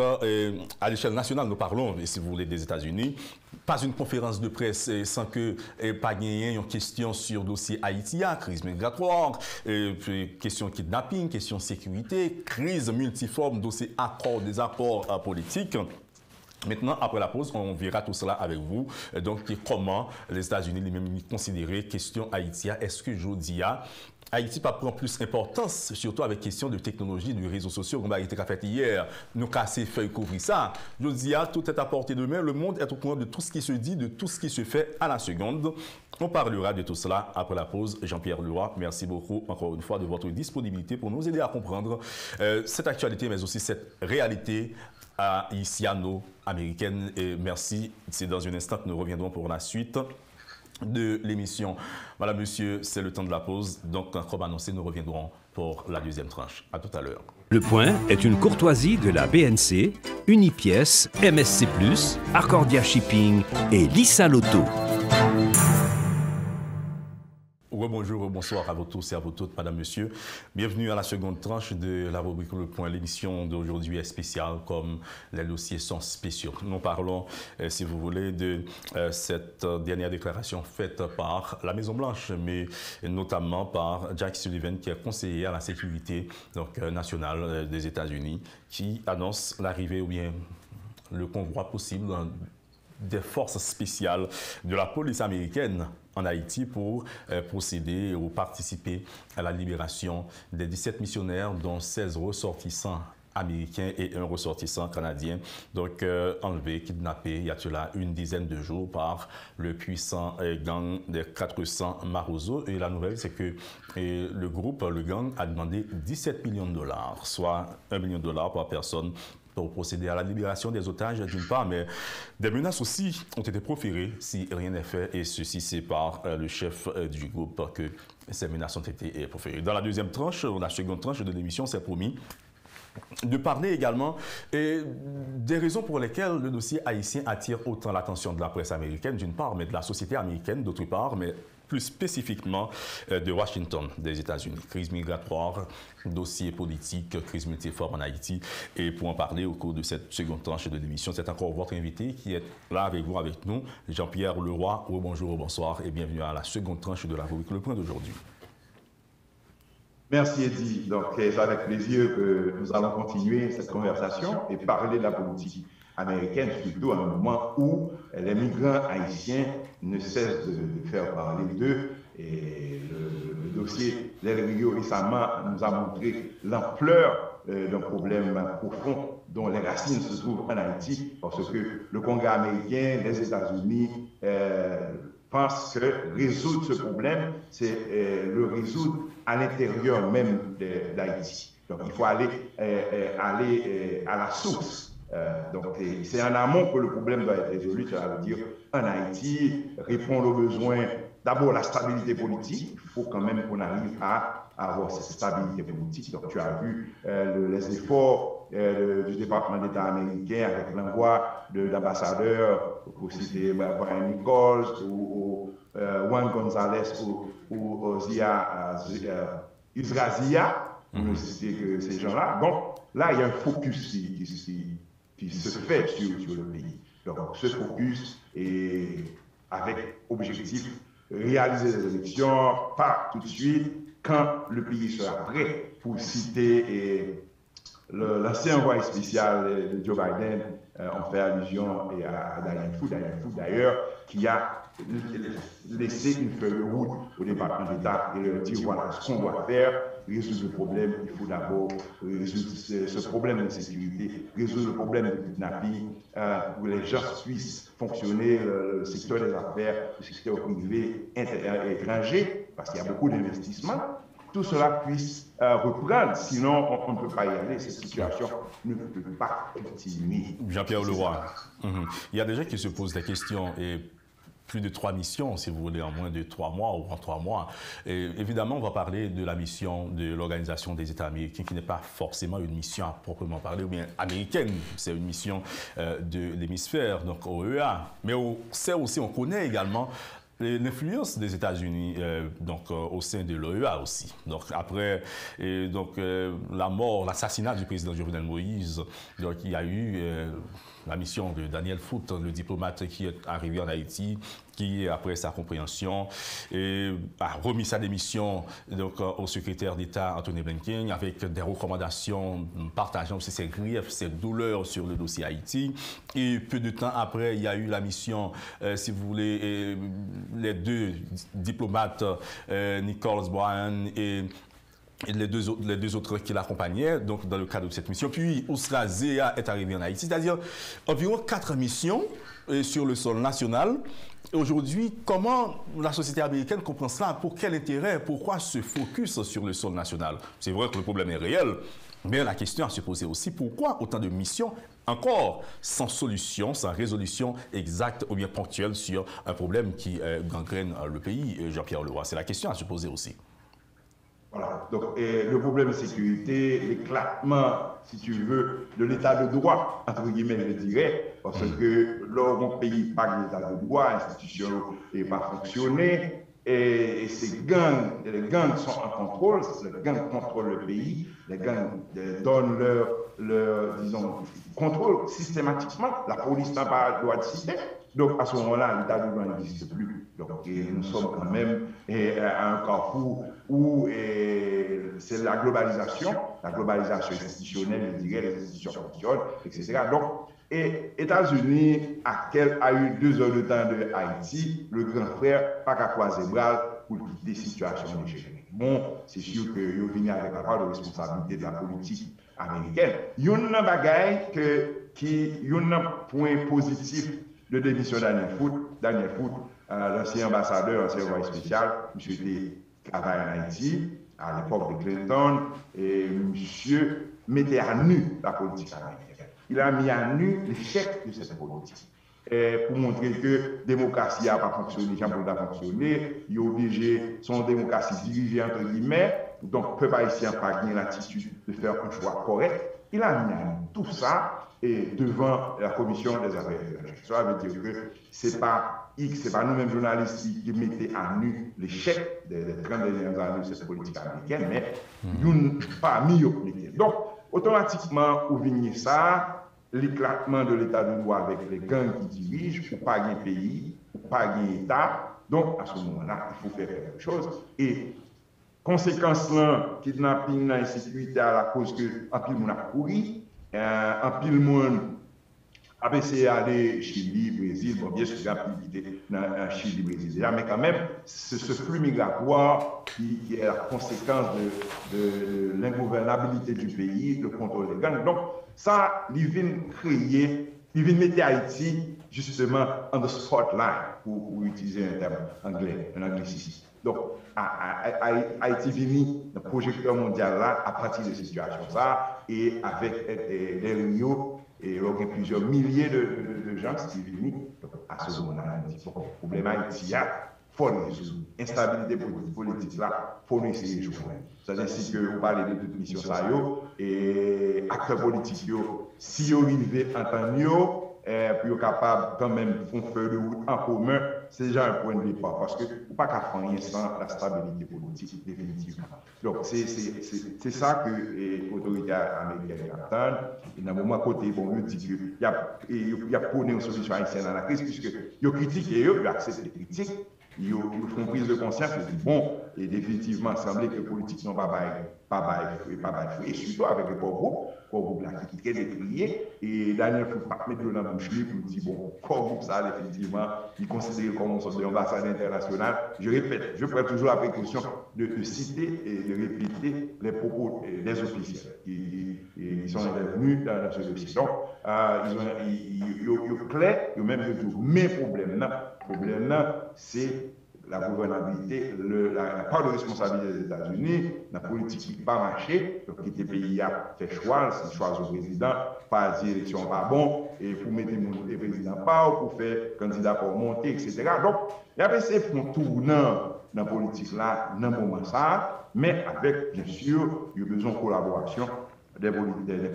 à l'échelle nationale, nous parlons, si vous voulez, des États-Unis. Pas une conférence de presse sans que pas gagner une question sur le dossier Haïti, crise migratoire, question kidnapping, question sécurité, crise multiforme, dossier accord, désaccord politique. Maintenant, après la pause, on verra tout cela avec vous. Donc, comment les États-Unis les-mêmes considéraient question Haïti. Est-ce que Jodia Haïti pas prend plus d'importance, surtout avec question de technologie, de réseaux sociaux, comme a été fait hier. Nous casser feuille couvrir ça. Je dis, tout est à portée de main. Le monde est au courant de tout ce qui se dit, de tout ce qui se fait à la seconde. On parlera de tout cela après la pause. Jean-Pierre Leroy, merci beaucoup encore une fois de votre disponibilité pour nous aider à comprendre cette actualité, mais aussi cette réalité haïtiano-américaine. Et merci. C'est dans un instant que nous reviendrons pour la suite de l'émission. Madame, monsieur, c'est le temps de la pause. Donc, comme annoncé, nous reviendrons pour la deuxième tranche. À tout à l'heure. Le Point est une courtoisie de la BNC, Unipièce, MSC+, Accordia Shipping et Lisa Lotto. Bonjour, bonsoir à vous tous et à vous toutes, madame, monsieur. Bienvenue à la seconde tranche de la rubrique Le Point. L'émission d'aujourd'hui est spéciale comme les dossiers sont spéciaux. Nous parlons, si vous voulez, de cette dernière déclaration faite par la Maison-Blanche, mais notamment par Jake Sullivan, qui est conseiller à la sécurité nationale des États-Unis, qui annonce l'arrivée ou bien le convoi possible des forces spéciales de la police américaine en Haïti pour procéder ou participer à la libération des 17 missionnaires, dont 16 ressortissants américains et un ressortissant canadien, donc enlevés, kidnappés, il y a cela une dizaine de jours par le puissant gang des 400 Marozo. Et la nouvelle, c'est que le gang, a demandé $17 millions, soit $1 million par personne pour procéder à la libération des otages d'une part, mais des menaces aussi ont été proférées si rien n'est fait, et ceci c'est par le chef du groupe que ces menaces ont été proférées. Dans la deuxième tranche, la seconde tranche de l'émission, c'est promis de parler également des raisons pour lesquelles le dossier haïtien attire autant l'attention de la presse américaine d'une part, mais de la société américaine d'autre part, mais plus spécifiquement de Washington, des États-Unis. Crise migratoire, dossier politique, crise multiforme en Haïti. Et pour en parler au cours de cette seconde tranche de l'émission, c'est encore votre invité qui est là avec vous, avec nous, Jean-Pierre Leroy. Bonjour, bonsoir et bienvenue à la seconde tranche de la rubrique Le Point d'aujourd'hui. Merci Eddy. Donc c'est avec plaisir que nous allons continuer cette conversation et parler de la politique américaine, surtout à un moment où les migrants haïtiens ne cessent de faire parler d'eux. Et le dossier d'El Rio récemment nous a montré l'ampleur d'un problème profond dont les racines se trouvent en Haïti, parce que le Congrès américain, les États-Unis pensent que résoudre ce problème, c'est le résoudre à l'intérieur même d'Haïti. Donc il faut aller à la source. Donc c'est en amont que le problème doit être résolu, ça veut dire en Haïti, répondre aux besoins, d'abord la stabilité politique, il faut quand même qu'on arrive à avoir cette stabilité politique. Donc tu as vu les efforts du département d'État américain avec l'envoi d'ambassadeurs, pour citer Brian Nichols ou Juan Gonzalez ou Zia Izrazia, pour citer que ces gens-là. Donc là, il y a un focus qui se fait sur le pays. Donc, ce focus est avec objectif réaliser les élections, pas tout de suite, quand le pays sera prêt, pour citer l'ancien envoyé spécial de Joe Biden, on fait allusion à Diane Foot d'ailleurs, qui a laissé une feuille de route au département d'État et leur dire voilà ce qu'on doit faire, résoudre le problème. Il faut d'abord résoudre ce problème d'insécurité, résoudre le problème de kidnapping, où les gens puissent fonctionner, le secteur des affaires, le secteur privé, étranger, parce qu'il y a beaucoup d'investissements. Tout cela puisse reprendre, sinon on ne peut pas y aller. Cette situation ne peut pas continuer. Jean-Pierre Leroy, il y a des gens qui se posent des questions et plus de 3 missions, si vous voulez, en moins de 3 mois ou en 3 mois. Et évidemment, on va parler de la mission de l'Organisation des États américains, qui n'est pas forcément une mission à proprement parler, ou bien américaine. C'est une mission de l'hémisphère, donc OEA. Mais on sait aussi, on connaît également l'influence des États-Unis au sein de l'OEA aussi. Donc après la mort, l'assassinat du président Jovenel Moïse, donc il y a eu la mission de Daniel Foote, le diplomate qui est arrivé en Haïti, qui, après sa compréhension, a remis sa démission au secrétaire d'État Anthony Blinken, avec des recommandations partageant aussi ses griefs, ses douleurs sur le dossier Haïti. Et peu de temps après, il y a eu la mission, si vous voulez, les deux diplomates, Nichols Bryan et les deux autres qui l'accompagnaient, donc dans le cadre de cette mission. Puis Ousra Zéa est arrivé en Haïti, c'est-à-dire environ 4 missions sur le sol national. Aujourd'hui, comment la société américaine comprend cela? Pour quel intérêt? Pourquoi ce focus sur le sol national? C'est vrai que le problème est réel, mais la question à se poser aussi, pourquoi autant de missions encore sans solution, sans résolution exacte ou bien ponctuelle sur un problème qui gangrène le pays, Jean-Pierre Leroy? C'est la question à se poser aussi. Voilà. Donc, le problème de sécurité, l'éclatement, si tu veux, de l'état de droit, entre guillemets, je dirais, parce que lors d'un pays pas l'état de droit, l'institution n'est pas fonctionné, et ces gangs, les gangs sont en contrôle, les gangs contrôlent le pays, les gangs donnent leur disons, contrôle systématiquement, la police n'a pas le droit de citer. Donc, à ce moment-là, l'état de droit n'existe plus. Donc, nous sommes quand même à un carrefour où c'est la globalisation institutionnelle, je dirais, les institutions fonctionnent, etc. Donc, États-Unis a eu 2 heures de temps de Haïti, le grand frère, pas qu'à croiser bras pour des situations dégénérées. Bon, c'est sûr que vous venez avec la part de responsabilité de la politique américaine. Il y a un bagage qui est un point positif de démission Daniel Foote, l'ancien ambassadeur, ancien envoyé spécial, M. travaille en Haïti, à l'époque de Clinton, et M. mettait à nu la politique américaine. il a mis à nu l'échec de cette politique. Pour montrer que la démocratie n'a pas fonctionné, n'a pas fonctionné, il est obligé, son démocratie dirigée entre guillemets, donc le peuple haïtien n'a pas gagné l'attitude de faire un choix correct. Il a mis à nu tout ça et devant la commission des affaires étrangères. Ça veut dire que c'est pas nous-mêmes journalistes qui mettons à nu l'échec des 30 dernières années de cette politique américaine, mais nous, parmi eux. Donc, automatiquement, au venir ça, l'éclatement de l'état de droit avec les gangs qui dirigent, ou pas un pays, ou pas un État. Donc, à ce moment-là, il faut faire quelque chose. Et conséquence là, kidnapping, insécurité à la cause que un pile monde a couru, un pile monde a essayé d'aller Chili, Brésil, bon bien sûr il y a activité dans Chili, Brésil, mais quand même ce flux migratoire qui est la conséquence de l'ingouvernabilité du pays, le contrôle des gangs. Donc ça, il vient créer, il vient mettre Haïti justement on the spotlight pour utiliser un terme anglais, un anglicisme. Donc, Haïti vient dans le projecteur mondial là à partir de cette situation ça et avec des réunions et il y a plusieurs milliers de gens qui viennent à ce moment-là. On dit bon, le problème Haïti, il faut le résoudre. Instabilité politique là, il faut nous essayer de jouer. C'est ainsi que vous parlez de toute mission ça et acteurs politiques, si vous arrivez en temps puis vous capable quand même de faire de route en commun, c'est déjà un point de départ parce que vous ne pouvez pas faire rien sans la stabilité politique définitivement. Donc c'est ça que les autorités américaines attendent. Et dans le moment côté, bon, ils disent qu'il y a pour une solution haïtienne à la crise puisque ils critiquent et ils acceptent les critiques. Ils font prise de conscience et disent bon, et définitivement, il semblait que les politiques n'ont pas et surtout avec le corps groupe là qui est décrié. Et Daniel faut pas mettre dans la bouche pour dire bon, corps groupe ça, définitivement, il considère comme une sorte d'ambassade internationale. Je répète, je prends toujours la précaution de citer et de répéter les propos des officiels qui sont intervenus dans ce dossier. Donc, ils ont clair, ils ont même dit mais problème là, c'est la gouvernabilité, la part de responsabilité des États-Unis, la politique qui n'a pas marché, donc les pays a fait choix, c'est choix au président, pas dire élection pas bon, et pour mettre les présidents pas, pour faire candidat pour monter, etc. Donc, il y a essayé de tourner dans la politique là, dans le moment ça, mais avec, bien sûr, il y a besoin de collaboration des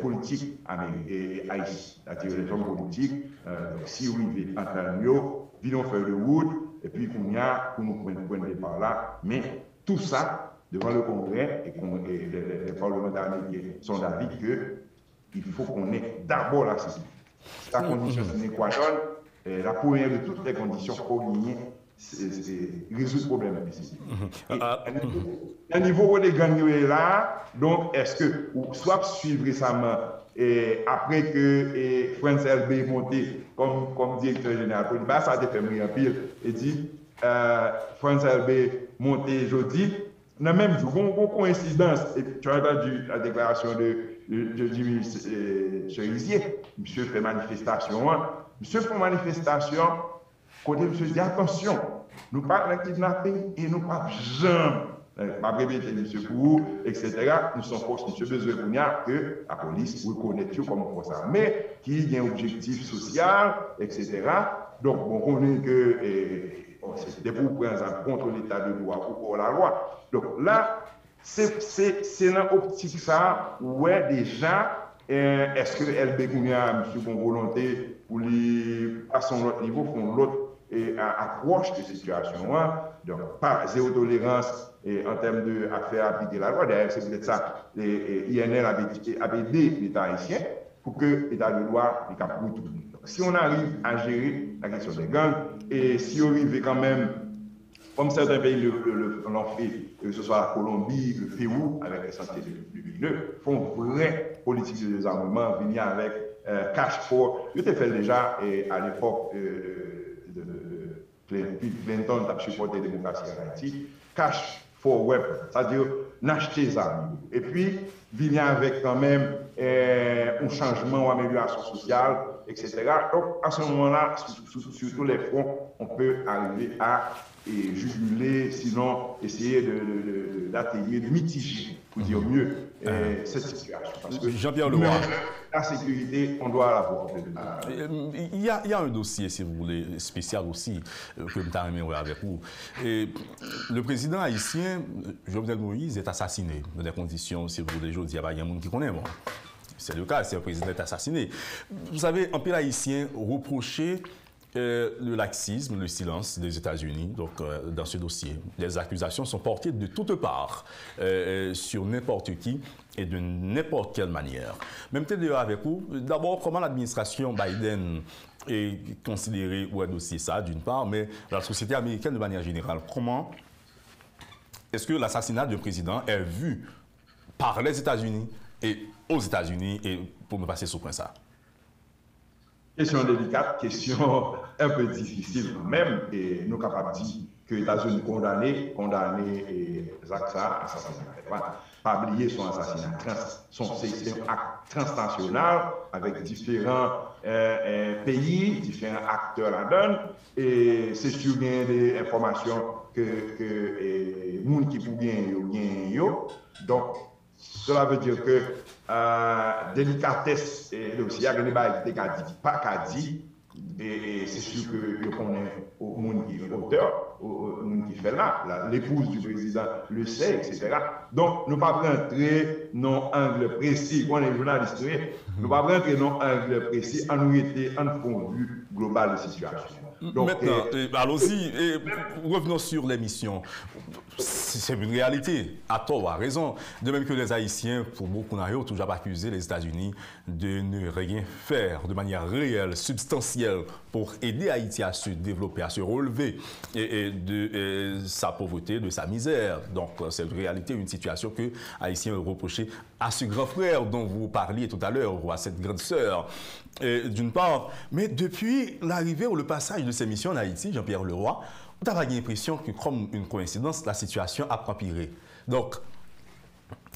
politiques haïtiennes, c'est-à-dire les hommes politiques, si vous vivez en train viennent faire le route, et puis qu'on y a, pour nous prendre des par là, mais tout ça, devant le Congrès, et les parlementaires américains sont d'avis qu'il faut qu'on ait d'abord la sécurité. C'est la condition sine qua non, la première de toutes les conditions pour gagner, c'est résoudre le problème de sécurité. À niveau où les gangs est là, donc est-ce que, ou soit suivre récemment, et après que France LB est monté comme directeur général, ça a été fait en pile, et dit France LB monté jeudi, dans le même jour, bon coïncidence, et tu as entendu la déclaration du ministre Cerisier, monsieur fait manifestation, monsieur fait manifestation, côté monsieur dit attention, nous parlons de kidnapping et nous pas jamais. Ma répété, monsieur Kourou, etc. Nous sommes force, monsieur besoin que la police reconnaisse comme force armée, qui a un objectif social, etc. Donc, on connaît que c'était pour prendre contre l'état de droit ou pour la loi. Donc là, c'est dans l'optique ça, où déjà, est-ce que LB Kounia, monsieur, une volonté pour les passer à l'autre niveau, font l'autre approche de situation, donc pas zéro tolérance en termes d'affaires appliquer la loi. D'ailleurs, c'est peut-être ça, l'INL avait aidé l'État haïtien pour que l'État de droit soit capable de tout. Si on arrive à gérer la question des gangs, et si on arrive quand même, comme certains pays l'ont fait, que ce soit la Colombie, le Pérou, avec les santé de milieu, font une vraie politique de désarmement, venir avec cash for. Je t'ai fait déjà à l'époque Clinton a supporté la démocratie en Haïti, cash for weapons, c'est-à-dire n'acheter des armes. Et puis, venir avec quand même un changement ou amélioration sociale, etc. Donc, à ce moment-là, sur tous les fronts, on peut arriver à juguler, sinon essayer d'atteindre, de mitiger, pour dire mieux, cette situation. Parce que Jean-Pierre Leroy, la sécurité, on doit l'avoir. Il y a un dossier, si vous voulez, spécial aussi, que je vais avec vous. Et le président haïtien, Jovenel Moïse, est assassiné dans des conditions, si vous voulez, je dis, il y a un monde qui connaît. Bon. C'est le cas, si le président est assassiné. Vous savez, un pays haïtien reprochait le laxisme, le silence des États-Unis dans ce dossier. Les accusations sont portées de toutes parts sur n'importe qui et de n'importe quelle manière. Même d'ailleurs avec vous, d'abord, comment l'administration Biden est considérée ou un dossier ça, d'une part, mais la société américaine de manière générale, comment est-ce que l'assassinat d'un président est vu par les États-Unis et aux États-Unis, et pour me passer sur point ça? Question délicate, question un peu difficile même, et nous sommes capables de dire que les États-Unis condamné Zaksa, assassinat. Pas oublier son assassinat, c'est un acte transnational avec différents pays, différents acteurs là-dedans, et c'est sûr qu'il y a des informations que les gens qui peuvent bien, donc cela veut dire que délicatesse et aussi, il y a des choses qui pas qu'à dire, et c'est sûr que qu'on est au monde qui est auteur, au monde qui fait là, l'épouse du président le sait, etc. Donc, nous ne pouvons pas rentrer dans un angle précis, on est journaliste, nous ne pouvons pas rentrer dans un angle précis, en nous était un point de vue global de situation. Donc, maintenant, allons-y, revenons sur l'émission. C'est une réalité, à tort ou à raison. De même que les Haïtiens, pour beaucoup ont toujours accusé les États-Unis de ne rien faire de manière réelle, substantielle, pour aider Haïti à se développer, à se relever de sa pauvreté, de sa misère. Donc, c'est une réalité, une situation que Haïtiens reprochaient à ce grand frère dont vous parliez tout à l'heure, ou à cette grande sœur. D'une part, mais depuis l'arrivée ou le passage de ces missions en Haïti, Jean-Pierre Leroy, on a l'impression que, comme une coïncidence, la situation a empiré. Donc,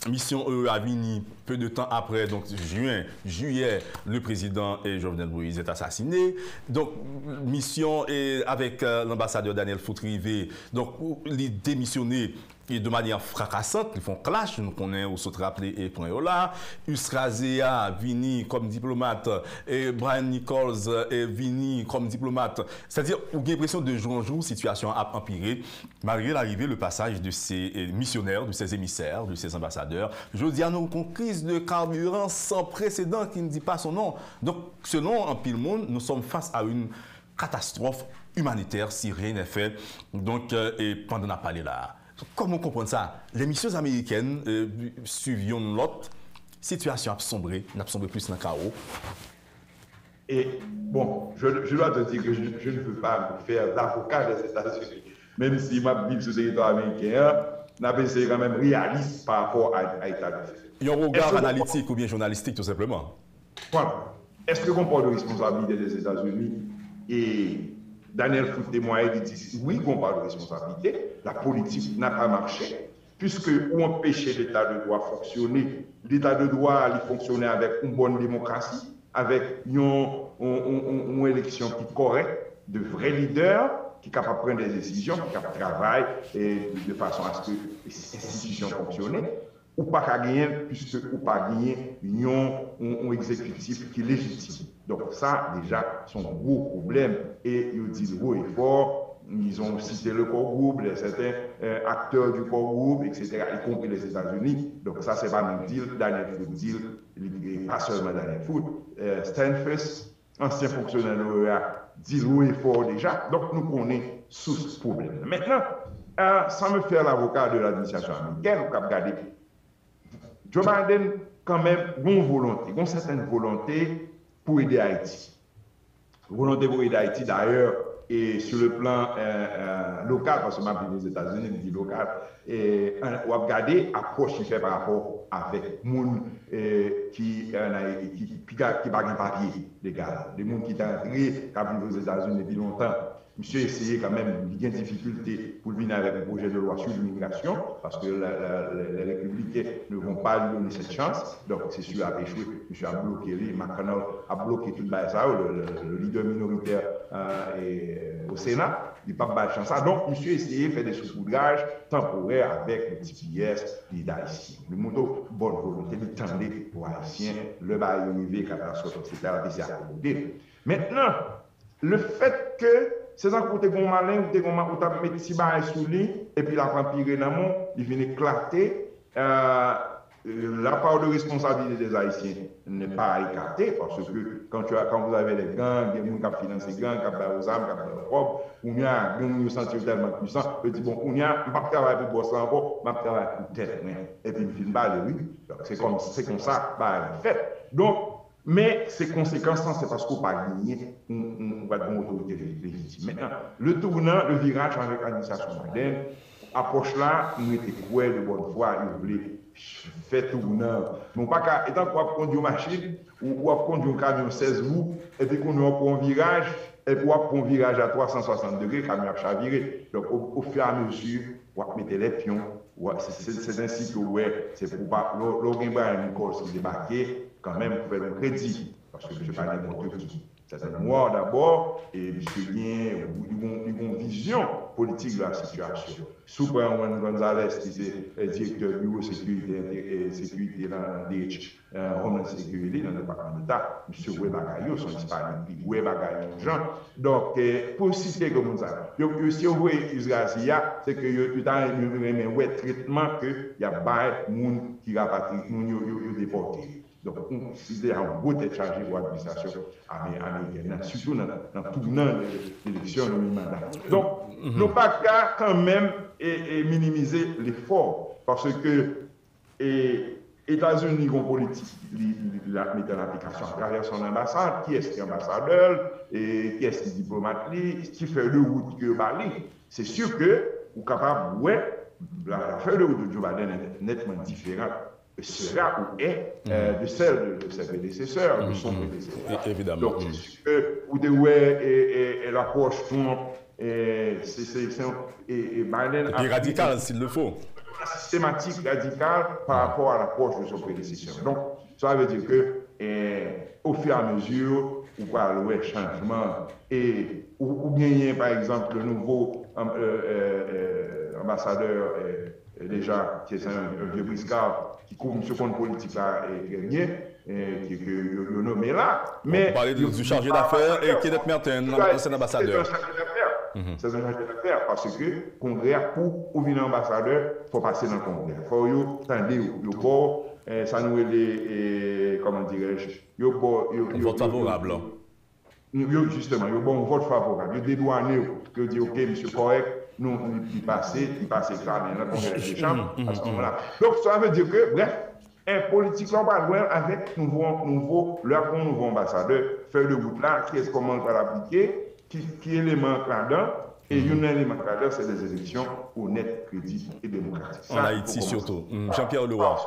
mission a venu peu de temps après, donc juillet, le président Jovenel Moïse est assassiné. Donc, mission avec l'ambassadeur Daniel Foutrivé, donc, il démissionné et de manière fracassante, ils font clash, nous connaissons, ou se rappeler, et point là. Usrazea vini comme diplomate, et Brian Nichols est vini comme diplomate. C'est-à-dire, on a l'impression de jour en jour, la situation a empiré, malgré l'arrivée, le passage de ces missionnaires, de ces émissaires, de ces ambassadeurs. Je dis à nous une crise de carburant sans précédent qui ne dit pas son nom. Donc, selon un pile monde, nous sommes face à une catastrophe humanitaire si rien n'est fait. Donc, et pendant la parlé là. Comment comprendre ça? Les missions américaines suivions l'autre, situation a sombré, n'a sombré plus dans le chaos. Et bon, je dois te dire que je ne peux pas faire l'avocat des États-Unis, même si ma Bible sur le territoire américain, n'a pas essayé quand même réaliste par rapport à l'État de fait. Il y a un regard analytique ou bien journalistique, tout simplement. Voilà. Est-ce que qu'on parle de responsabilité des États-Unis et Daniel Foot témoigne et dit oui, on parle de responsabilité, la politique n'a pas marché, puisque on empêchait l'État de droit fonctionner. L'État de droit il fonctionnait avec une bonne démocratie, avec une élection qui est correcte, de vrais leaders, qui sont capables de prendre des décisions, qui sont capables de travailler de façon à ce que les institutions fonctionnent. Ou pas qu'à gagner, puisque ou pas gagner un exécutif qui est légitime. Donc ça, déjà, c'est un gros problème. Et ils disent gros et fort, ils ont cité le corps groupe, certains acteurs du corps groupe, etc., y compris les États-Unis. Donc ça, c'est pas un deal, Daniel Foot deal, pas seulement Daniel Foot. Stanford, ancien fonctionnaire lauréat, dit gros et fort déjà. Donc nous connaissons sous ce problème. Maintenant, sans me faire l'avocat de l'administration américaine, on peut regarder Joe Biden, quand même, une certaine volonté pour aider Haïti. Volonté pour aider Haïti, d'ailleurs, et sur le plan local, parce que ma vie des États-Unis, dit local, et on va regarder l'approche qu'il fait par rapport avec les gens qui n'ont pas de papier légal, les gens qui sont entrés, qui ont vécu aux États-Unis depuis longtemps. monsieur essayait quand même, il y a une difficulté pour venir avec un projet de loi sur l'immigration, parce que les républicains ne vont pas lui donner cette chance. Donc, c'est sûr, a échoué. Monsieur a bloqué, McConnell a bloqué tout ça, le leader minoritaire au Sénat. Il n'a pas de chance. Donc, monsieur essayait de faire des saupoudrages temporaires avec le TPS des Haïtiens. Le moto, bonne volonté, il tendait aux Haïtiens, le bail arrivé, catastrophe, etc. C'est accordé. Maintenant, le fait que ces côté bon malin ou des gens qui ont mis petit bail sous lui et puis la empiré dans mon, il vient éclater. La part de responsabilité des Haïtiens n'est pas écartée parce que quand vous avez les gangs, il y a des gens qui financent les gangs, qui ont des armes, qui ont des robes, on y a des gens qui se sentent tellement puissants, ils disent bon, on y a, je ne vais pas travailler pour bosser encore, je vais travailler pour tête. Et puis, il finit par oui. C'est comme ça, bah, fait. Donc, mais ces conséquences, c'est parce qu'on n'a pas gagné une autorité légitime. Maintenant, le tournant, le virage avec l'administration Biden, approche là, nous étions cruels de bonne foi, nous voulons faire tournant. Non pas qu'à, étant qu'on va conduire une machine, ou on va conduire un camion 16 roues, et puis qu'on prend un virage, et puis on prend un virage à 360 degrés, le camion a chaviré. Donc, au fur et à mesure, on va mettre les pions. C'est ainsi que, ouais, c'est pour pas, l'organisme qui débarquer, quand même, pour faire un crédit. Parce que je ne sais pas n'importe qui. C'est un noir d'abord, et il y a une vision politique de la situation. Soupran Juan González, qui est directeur du bureau de sécurité dans DH, Homeland Security, dans le département d'État, M. Webagayo, son hispanique, Webagayo, Jean. Donc, pour citer comme ça, si vous voyez Israël, c'est que il y a un traitement qu'il y a des gens qui ont déporté. Donc, c'est un beau tête chargé pour l'administration américaine, surtout dans tout l'élection de mi-mandat. Donc, nous pas qu'à quand même minimiser l'effort, parce que les États-Unis ont politique, la mettre en application à travers son ambassade, qui est ambassadeur, et qui est diplomate, qui fait le route que Bali. C'est sûr que vous êtes capable, ouais, la feuille de route de Joe Biden est nettement différente. Sera ou est de celle de ses prédécesseurs, de son prédécesseur. Évidemment. Donc, c'est sûr que vous devez l'approche Trump, et Biden. Et puis radical, s'il le faut. Systématique, radicale par rapport à l'approche de son prédécesseur. Donc, ça veut dire que, au fur et à mesure, vous parlez de changement, ou bien, par exemple, le nouveau ambassadeur, déjà, qui est un vieux briscard, qui couvre ce compte politique là et gagné, qui est nommé là. Mais on parlait du chargé d'affaires et Kenneth Merton, l'ancien ambassadeur. C'est un chargé d'affaires parce que le Congrès, pour venir ambassadeur, il faut passer dans le Congrès. Il faut attendre le bord, ça nous est, comment dirais-je, vote favorable. Justement, il y a un vote favorable. Il y a des douaniers qui disent ok, monsieur correct. Nous, il passait clairement dans le Congrès des chambres à ce moment-là. Donc, ça veut dire que, bref, un politique là, pas loin avec nouveau ambassadeur, faire le bout là, qui est comment on va l'appliquer, qui élément là-dedans, et un élément là-dedans, c'est des élections honnêtes, crédibles et démocratiques. En Haïti surtout. Jean-Pierre Leroy.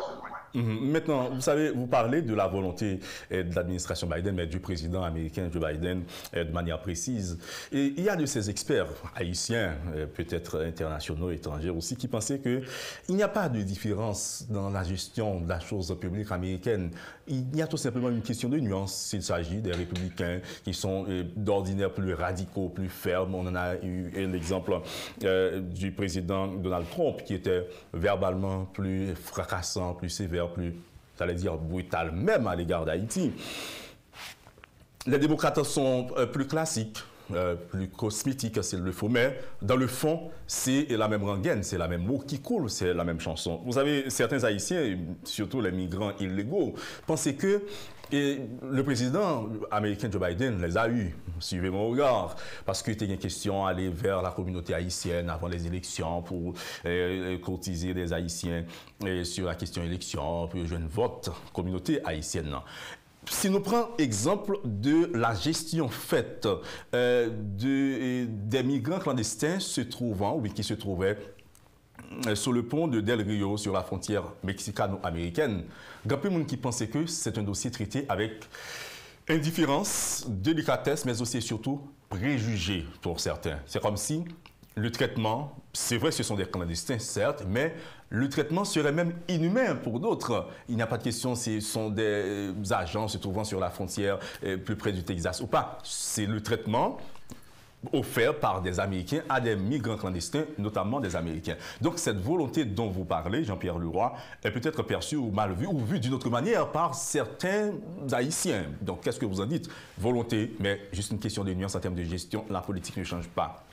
Maintenant, vous savez, vous parlez de la volonté de l'administration Biden, mais du président américain Joe Biden de manière précise. Et il y a de ces experts haïtiens, peut-être internationaux, étrangers aussi, qui pensaient qu'il n'y a pas de différence dans la gestion de la chose publique américaine. Il y a tout simplement une question de nuance s'il s'agit des républicains qui sont d'ordinaire plus radicaux, plus fermes. On en a eu l'exemple du président Donald Trump qui était verbalement plus fracassant, plus sévère, plus, j'allais dire, brutal, même à l'égard d'Haïti. Les démocrates sont plus classiques, plus cosmétiques, s'il le faut, mais dans le fond, c'est la même rengaine, c'est la même mot qui coule, c'est la même chanson. Vous savez, certains Haïtiens, surtout les migrants illégaux, pensaient que le président américain Joe Biden les a eus, suivez mon regard, parce qu'il était une question d'aller vers la communauté haïtienne avant les élections pour courtiser les Haïtiens sur la question élection, pour jouer une vote communauté haïtienne. Si nous prenons exemple de la gestion faite des migrants clandestins qui se trouvaient sur le pont de Del Rio, sur la frontière mexicano-américaine, il y a peu de gens qui pensaient que c'est un dossier traité avec Indifférence, délicatesse, mais aussi et surtout préjugés pour certains. C'est comme si le traitement, c'est vrai que ce sont des clandestins, certes, mais le traitement serait même inhumain pour d'autres. Il n'y a pas de question si ce sont des agents se trouvant sur la frontière plus près du Texas ou pas. C'est le traitement offert par des Américains à des migrants clandestins, notamment des Américains. Donc cette volonté dont vous parlez, Jean-Pierre Leroy, est peut-être perçue ou mal vue ou vue d'une autre manière par certains Haïtiens. Donc qu'est-ce que vous en dites? Volonté, mais juste une question de nuance en termes de gestion, la politique ne change pas.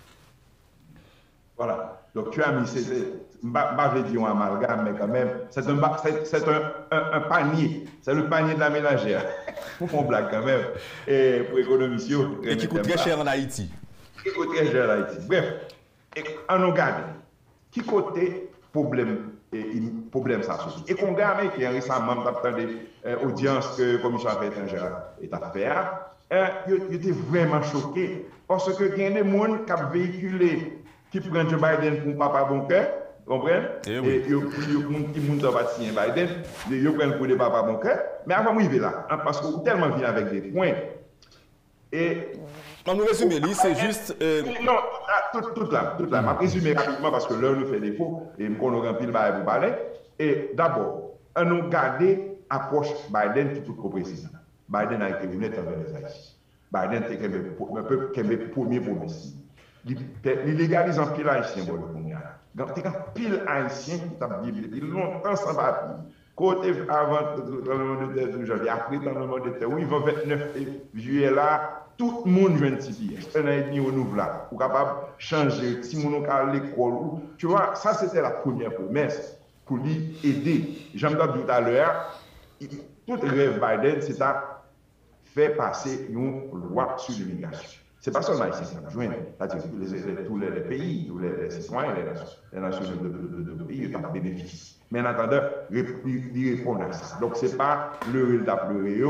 Voilà. Donc tu as mis, je vais dire un amalgame, mais quand même, c'est un panier. C'est le panier de la ménagère. On blague quand même. Et pour économiser. Et qui coûte très cher en Haïti. Qui coûte très cher en Haïti. Bref, on regarde. Qui côté problème ça se et qu'on regarde qui récemment dans des audiences que la Commission affaires étrangères est à faire, il était vraiment choqué parce que il y a des gens qui ont véhiculé qui prennent Joe Biden pour papa bon cœur, vous comprenez? Et ils ont signé Biden, ils prennent pour des papa bon cœur. Mais avant d'arriver là, parce qu'on est tellement vient avec des points. Et. Quand nous résumons, c'est juste. Non, tout là. Je vais résumer rapidement parce que l'heure nous fait défaut et qu'on aura un pile pour parler. Et d'abord, on a gardé l'approche Biden qui est tout précise. Biden a été honnête envers les Haïtiens. Biden était le premier promesse. Il légalise en pile haïtien pour le Congrès. Donc, il y a pile haïtien qui t'a dit depuis longtemps sans papier. Côté avant de janvier, après dans le monde de oui, le 29 juillet là, tout le monde vient de s'y un an et demi au nouveau là, pour capable changer, si mon à l'école. Tu vois, ça c'était la première promesse pour lui aider. J'en ai dit tout à l'heure, tout rêve Biden, c'est à faire passer une loi sur l'immigration. Ce n'est pas seulement ici qui joint, tous les pays, tous les citoyens, les nations de pays ont bénéficié. Mais en attendant, ils répondent à ça. Donc, ce n'est pas le d'appleurer,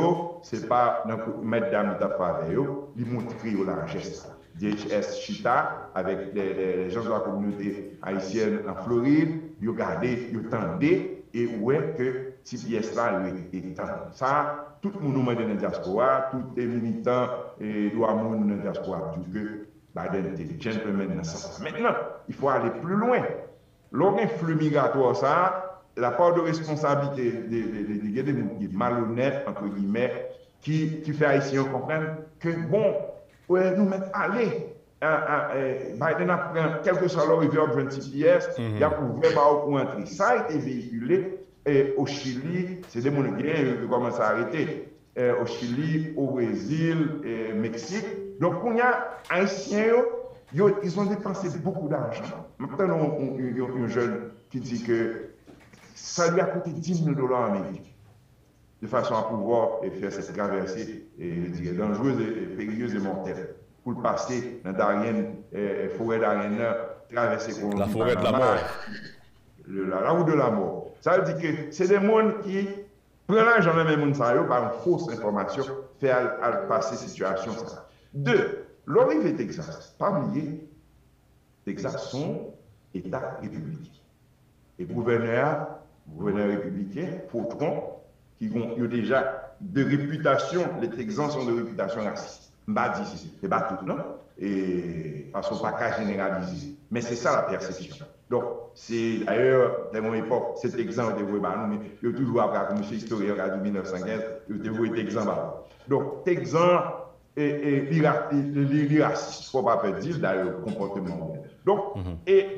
ce n'est pas mettre dame d'appleurer, ils montrent la geste. DHS Chita, avec les gens de la communauté haïtienne en Floride, ils ont gardé, ils ont tendu, et ouais que si pièce là est ça, tout le monde dans la diaspora, tous les militants et droits dans la diaspora, du que Biden était gentleman dans ça. Maintenant, il faut aller plus loin. L'organe flux migratoire, ça, la part de responsabilité des malhonnêtes, entre guillemets, qui fait haïtiens comprendre que bon, nous mettre aller. Biden a pris quelque soit le rivière 26 pièces, il a ouvert pour entrer. Ça a été véhiculé au Chili, c'est des monnaie qui commencent à arrêter. Au Chili, au Brésil, au Mexique. Donc, on y a haïtiens, ils ont dépensé beaucoup d'argent. Maintenant, un jeune qui dit que ça lui a coûté $10 000 américains de façon à pouvoir faire cette traversée dangereuse, périlleuse et mortelle pour passer dans la forêt d'Ariane, traverser la forêt de la mort. La route de la mort. Ça veut dire que c'est des gens qui prennent l'argent dans les gens par une fausse information, faire passer situation. Deux, l'arrivée Texas, pas oublier, Texas sont État républicain. Et gouverneur républicain, Fortron, qui ont déjà de réputation, les Texans sont de réputation raciste. C'est pas tout, non? Et parce qu'on ne peut pas généraliser. Mais c'est ça la perception. Donc, c'est d'ailleurs, dans mon époque, cet exemple de mais il y a toujours après, comme monsieur historien a dit 1915, il y a toujours exemple. Donc, exemple et l'irraciste, il ne faut pas dire d'ailleurs le comportement. Donc, et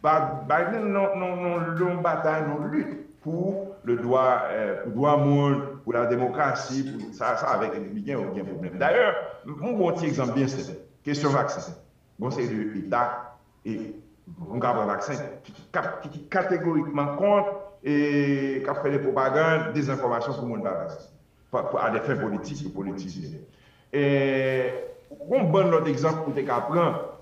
Biden non bataille, non lutte pour le droit monde, pour la démocratie, pour ça avec les républicains, aucun problème. D'ailleurs, mon bon petit exemple bien simple, question vaccin. Bon, c'est l'État et on a un vaccin qui catégoriquement contre et qui fait des propagandes, des informations pour le monde à des fins politiques ou politiques. Et on donne notre exemple pour prendre,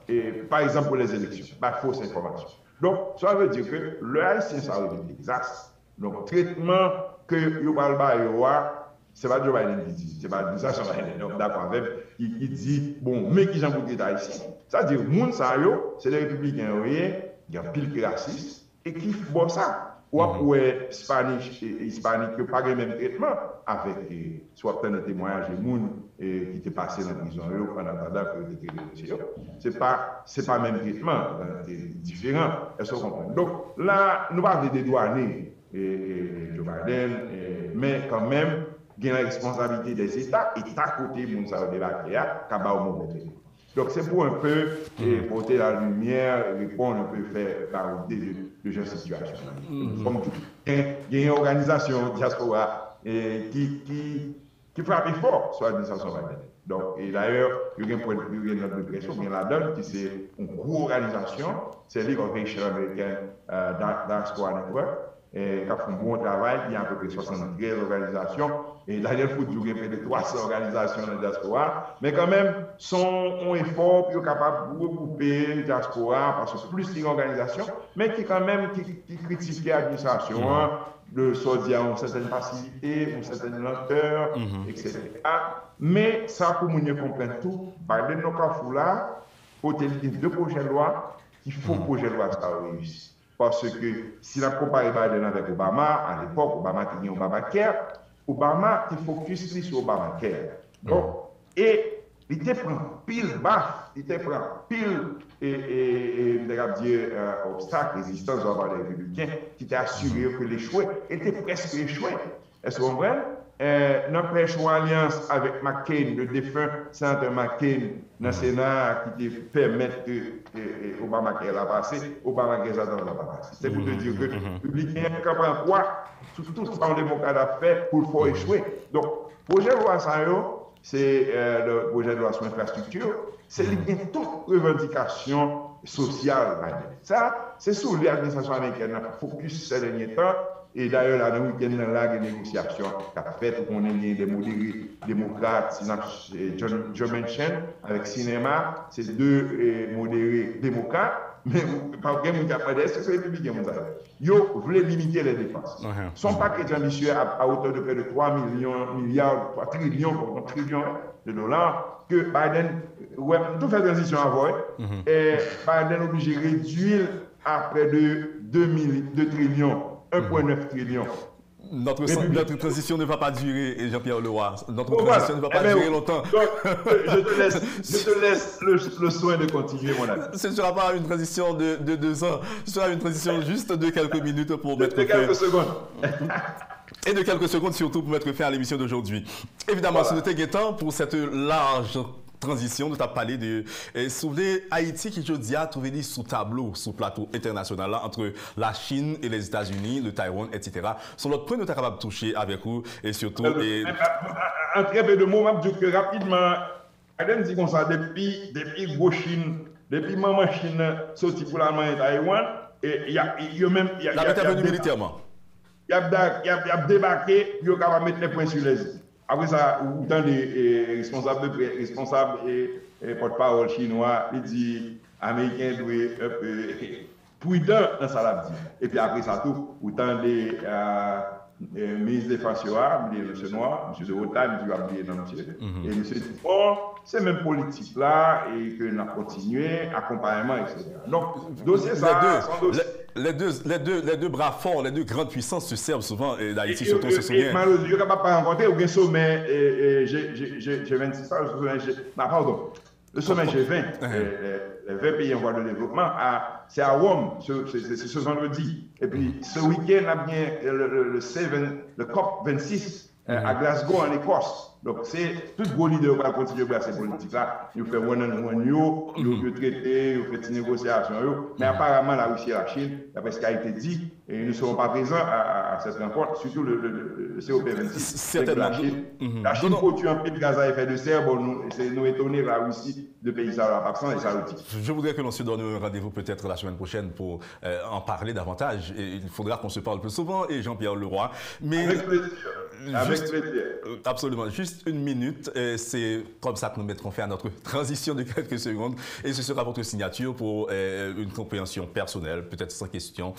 par exemple pour les élections, par fausse information. Donc, ça veut dire que le haïtien, ça veut dire l'exact. Donc, traitement que Yobalba c'est pas Joe Biden qui dit, c'est pas ça, donc d'accord avec, il dit, bon, mais qui j'en veux dire haïtien. C'est-à-dire, moun sa yo, c'est les républicains, il y a pile qui raciste, et qui font ça. ou après hispanique, pas le même traitement avec soit un témoignage de monde qui était passé dans la prison en attendant que était dénoncé. C'est pas le même traitement, c'est différent. Est-ce qu'on comprend? Donc là, nous parlons des douaniers Joe Biden, mais quand même, il y a la responsabilité des États et à côté de Moussa de la Créa, donc c'est pour un peu porter la lumière, répondre un peu, faire parler de cette situation. Comme tout, il y a une organisation diaspora qui frappe fort sur l'administration Biden. Donc, et d'ailleurs, il y a un point de notre pression, il y a la donne qui c'est une grosse organisation, c'est League of Asian American Diaspora Network, qui a fait un bon travail, il y a à peu près 73 organisations, et d'ailleurs, il faut dire qu'il y a près de 300 organisations dans la diaspora, mais quand même, sont effort pour être capable de regrouper la diaspora, parce que plus d'organisations, mais qui quand même qui critiquent l'administration, de sortir une certaine facilité, une certaine lenteur, etc. Mais ça, pour nous comprendre tout, Biden nous a là, pour deux projets de loi, il faut que le projet de loi soit réussi. Parce que si on compare Biden avec Obama, à l'époque, Obama tenait Obamacare, Obama était focus sur Obamacare. Donc, et il te prend pile baf, il te prend pile obstacle, résistance aux les républicains, qui t'a assuré que l'échoué était presque échoué. Est-ce qu'on voit? Notre échoué alliance avec McCain, le défunt sénateur McCain, dans le Sénat, qui te permet que Obamacare l'a passé, Obamacare n'a pas passé. C'est pour te dire que les républicains comprennent quoi, tout ce qu'on démocrate a fait pour le faire échouer. Donc, projet de loi c'est le projet de loi sur l'infrastructure, c'est toute revendication sociale. Ça, c'est sous l'administration américaine, focus ces derniers temps. Et d'ailleurs, là, dans le week-end, il y a des négociations qui ont fait pour qu'on ait des modérés démocrates, Joe Manchin, avec Cinéma, c'est deux modérés démocrates, mais par exemple, c'est les républicains. Ils voulaient limiter les dépenses. Son paquet ambitieux à hauteur de près de 3 trillions de dollars, que Biden, tout fait transition avant, et Biden est obligé de réduire à près de 2 trillions. 1,9 trillion. Notre transition ne va pas durer, Jean-Pierre Leroy. Notre transition ne va pas durer longtemps. Donc, je te laisse le soin de continuer, mon ami. Ce ne sera pas une transition de 2 ans. Ce sera une transition juste de quelques minutes pour mettre fin. De quelques secondes. Et de quelques secondes surtout pour mettre fin à l'émission d'aujourd'hui. Évidemment, ce n'était qu'un temps pour cette large transition, nous avons parlé de souvenez Haïti qui, je dis, a trouvé sous tableau, sous plateau international là, entre la Chine et les États-Unis, le Taïwan, etc. Sur l'autre point, nous sommes capables de toucher avec vous et surtout. Un très peu de mots, je dis que rapidement, Biden dit comme ça, depuis gros Chine, depuis maman Chine sorti pour l'Allemagne et Taïwan, et il y a même. Il y a intervenu militairement. Il y a débarqué, il y a mettre les points sur les i. Après ça, autant des responsables et porte-parole chinois, ils disent Américains doivent être un peu prudents dans ça. Et puis après ça, tout, autant des ministres des Défense, M. Noir, M. de Hautane, M. Gabriel, et M. Dupont, c'est même politique là, et que nous avons continué, accompagnement, etc. Donc, dossier ça, les deux bras forts, les deux grandes puissances se servent souvent d'Haïti, surtout se souvient. Malheureusement, je ne vais pas rencontrer aucun sommet G26, pardon, le sommet G20, les 20 pays en voie de développement, c'est à Rome, c'est ce vendredi. Et puis ce week-end, on a bien le COP 26 à Glasgow, en Écosse. Donc, c'est tout gros leader qui va continuer à ces politiques-là. Ils font one-on-one, ils traiter, ils font des négociations. Mais apparemment, la Russie et la Chine, d'après ce qui a été dit, et ils ne seront pas présents à cette rencontre, surtout le COP26. Certainement. La Chine produit un peu de gaz à effet de serre, c'est nous étonner la Russie de pays absents et saoudite. Je voudrais que l'on se donne un rendez-vous peut-être la semaine prochaine pour en parler davantage. Et il faudra qu'on se parle plus souvent, et Jean-Pierre Leroy. Mais avec plaisir. Avec plaisir. Absolument. Juste une minute, c'est comme ça que nous mettrons fin à notre transition de quelques secondes, et ce sera votre signature pour une compréhension personnelle, peut-être sans question,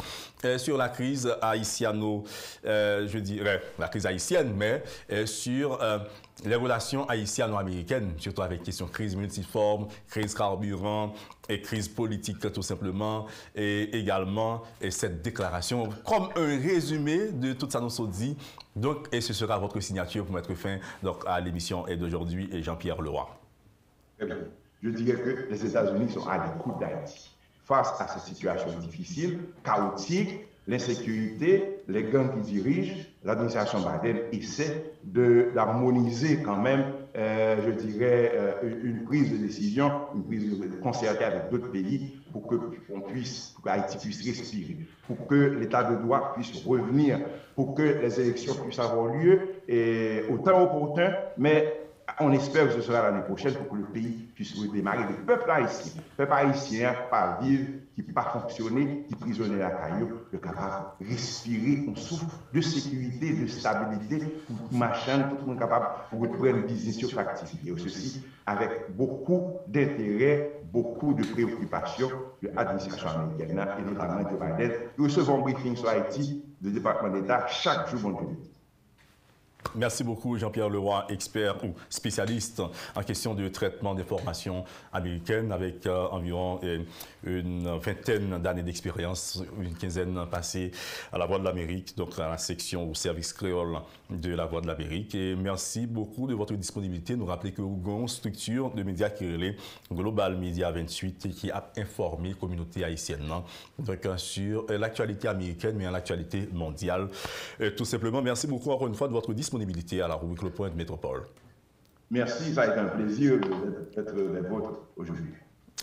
sur la crise haïtiano, je dirais la crise haïtienne, mais sur les relations haïtiano-américaines, surtout avec question crise multiforme, crise carburant et crise politique tout simplement, et également cette déclaration comme un résumé de tout ça nous a dit. Donc, et ce sera votre signature pour mettre fin donc, à l'émission d'aujourd'hui et Jean-Pierre Leroy. Très bien. Je dirais que les États-Unis sont à l'écoute d'Haïti. Face à cette situation difficile, chaotique, l'insécurité, les gangs qui dirigent, l'administration Biden essaie d'harmoniser quand même, je dirais, une prise de décision, une prise de concertée avec d'autres pays pour que Haïti puisse respirer, pour que l'état de droit puisse revenir, pour que les élections puissent avoir lieu et au temps opportun, mais on espère que ce sera l'année prochaine pour que le pays puisse redémarrer. Le peuple haïtien, pas vivre, qui ne peut pas fonctionner, qui est prisonnier à la caillou, le capable de respirer un souffle de sécurité, de stabilité, pour machin, tout le monde capable de reprendre le business sur l'activité. Ceci avec beaucoup d'intérêt, beaucoup de préoccupations de l'administration américaine et notamment de Biden. Nous recevons un briefing sur Haïti, le département d'État, chaque jour, bon Dieu. Merci beaucoup Jean-Pierre Leroy, expert ou spécialiste en question de traitement d'informations américaines avec environ une vingtaine d'années d'expérience, une quinzaine passée à la Voix de l'Amérique, donc à la section au service créole de la Voix de l'Amérique. Et merci beaucoup de votre disponibilité. Nous rappeler que vous avez une structure de médias qui est Global Media 28 qui a informé la communauté haïtienne donc, sur l'actualité américaine, mais l'actualité mondiale. Tout simplement, merci beaucoup encore une fois de votre disponibilité à la rubrique Le Point de Métropole. Merci, ça a été un plaisir d'être les vôtres aujourd'hui.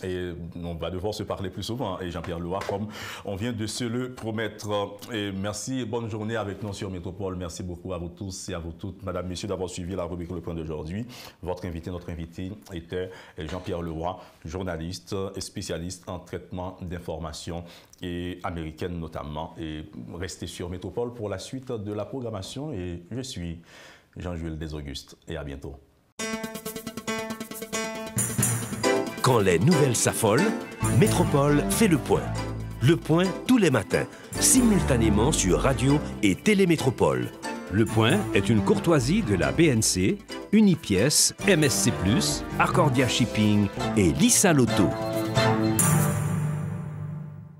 Et on va devoir se parler plus souvent, et Jean-Pierre Leroy, comme on vient de se le promettre. Et merci et bonne journée avec nous sur Métropole. Merci beaucoup à vous tous et à vous toutes, madame, messieurs, d'avoir suivi la rubrique Le Point d'aujourd'hui. Notre invité était Jean-Pierre Leroy, journaliste et spécialiste en traitement d'informations et américaines notamment. Et restez sur Métropole pour la suite de la programmation. Et je suis Jean-Jules Desaugustes et à bientôt. Quand les nouvelles s'affolent, Métropole fait le point. Le point tous les matins, simultanément sur Radio et Télémétropole. Le point est une courtoisie de la BNC, Unipièce, MSC+, Accordia Shipping et Lisa Lotto.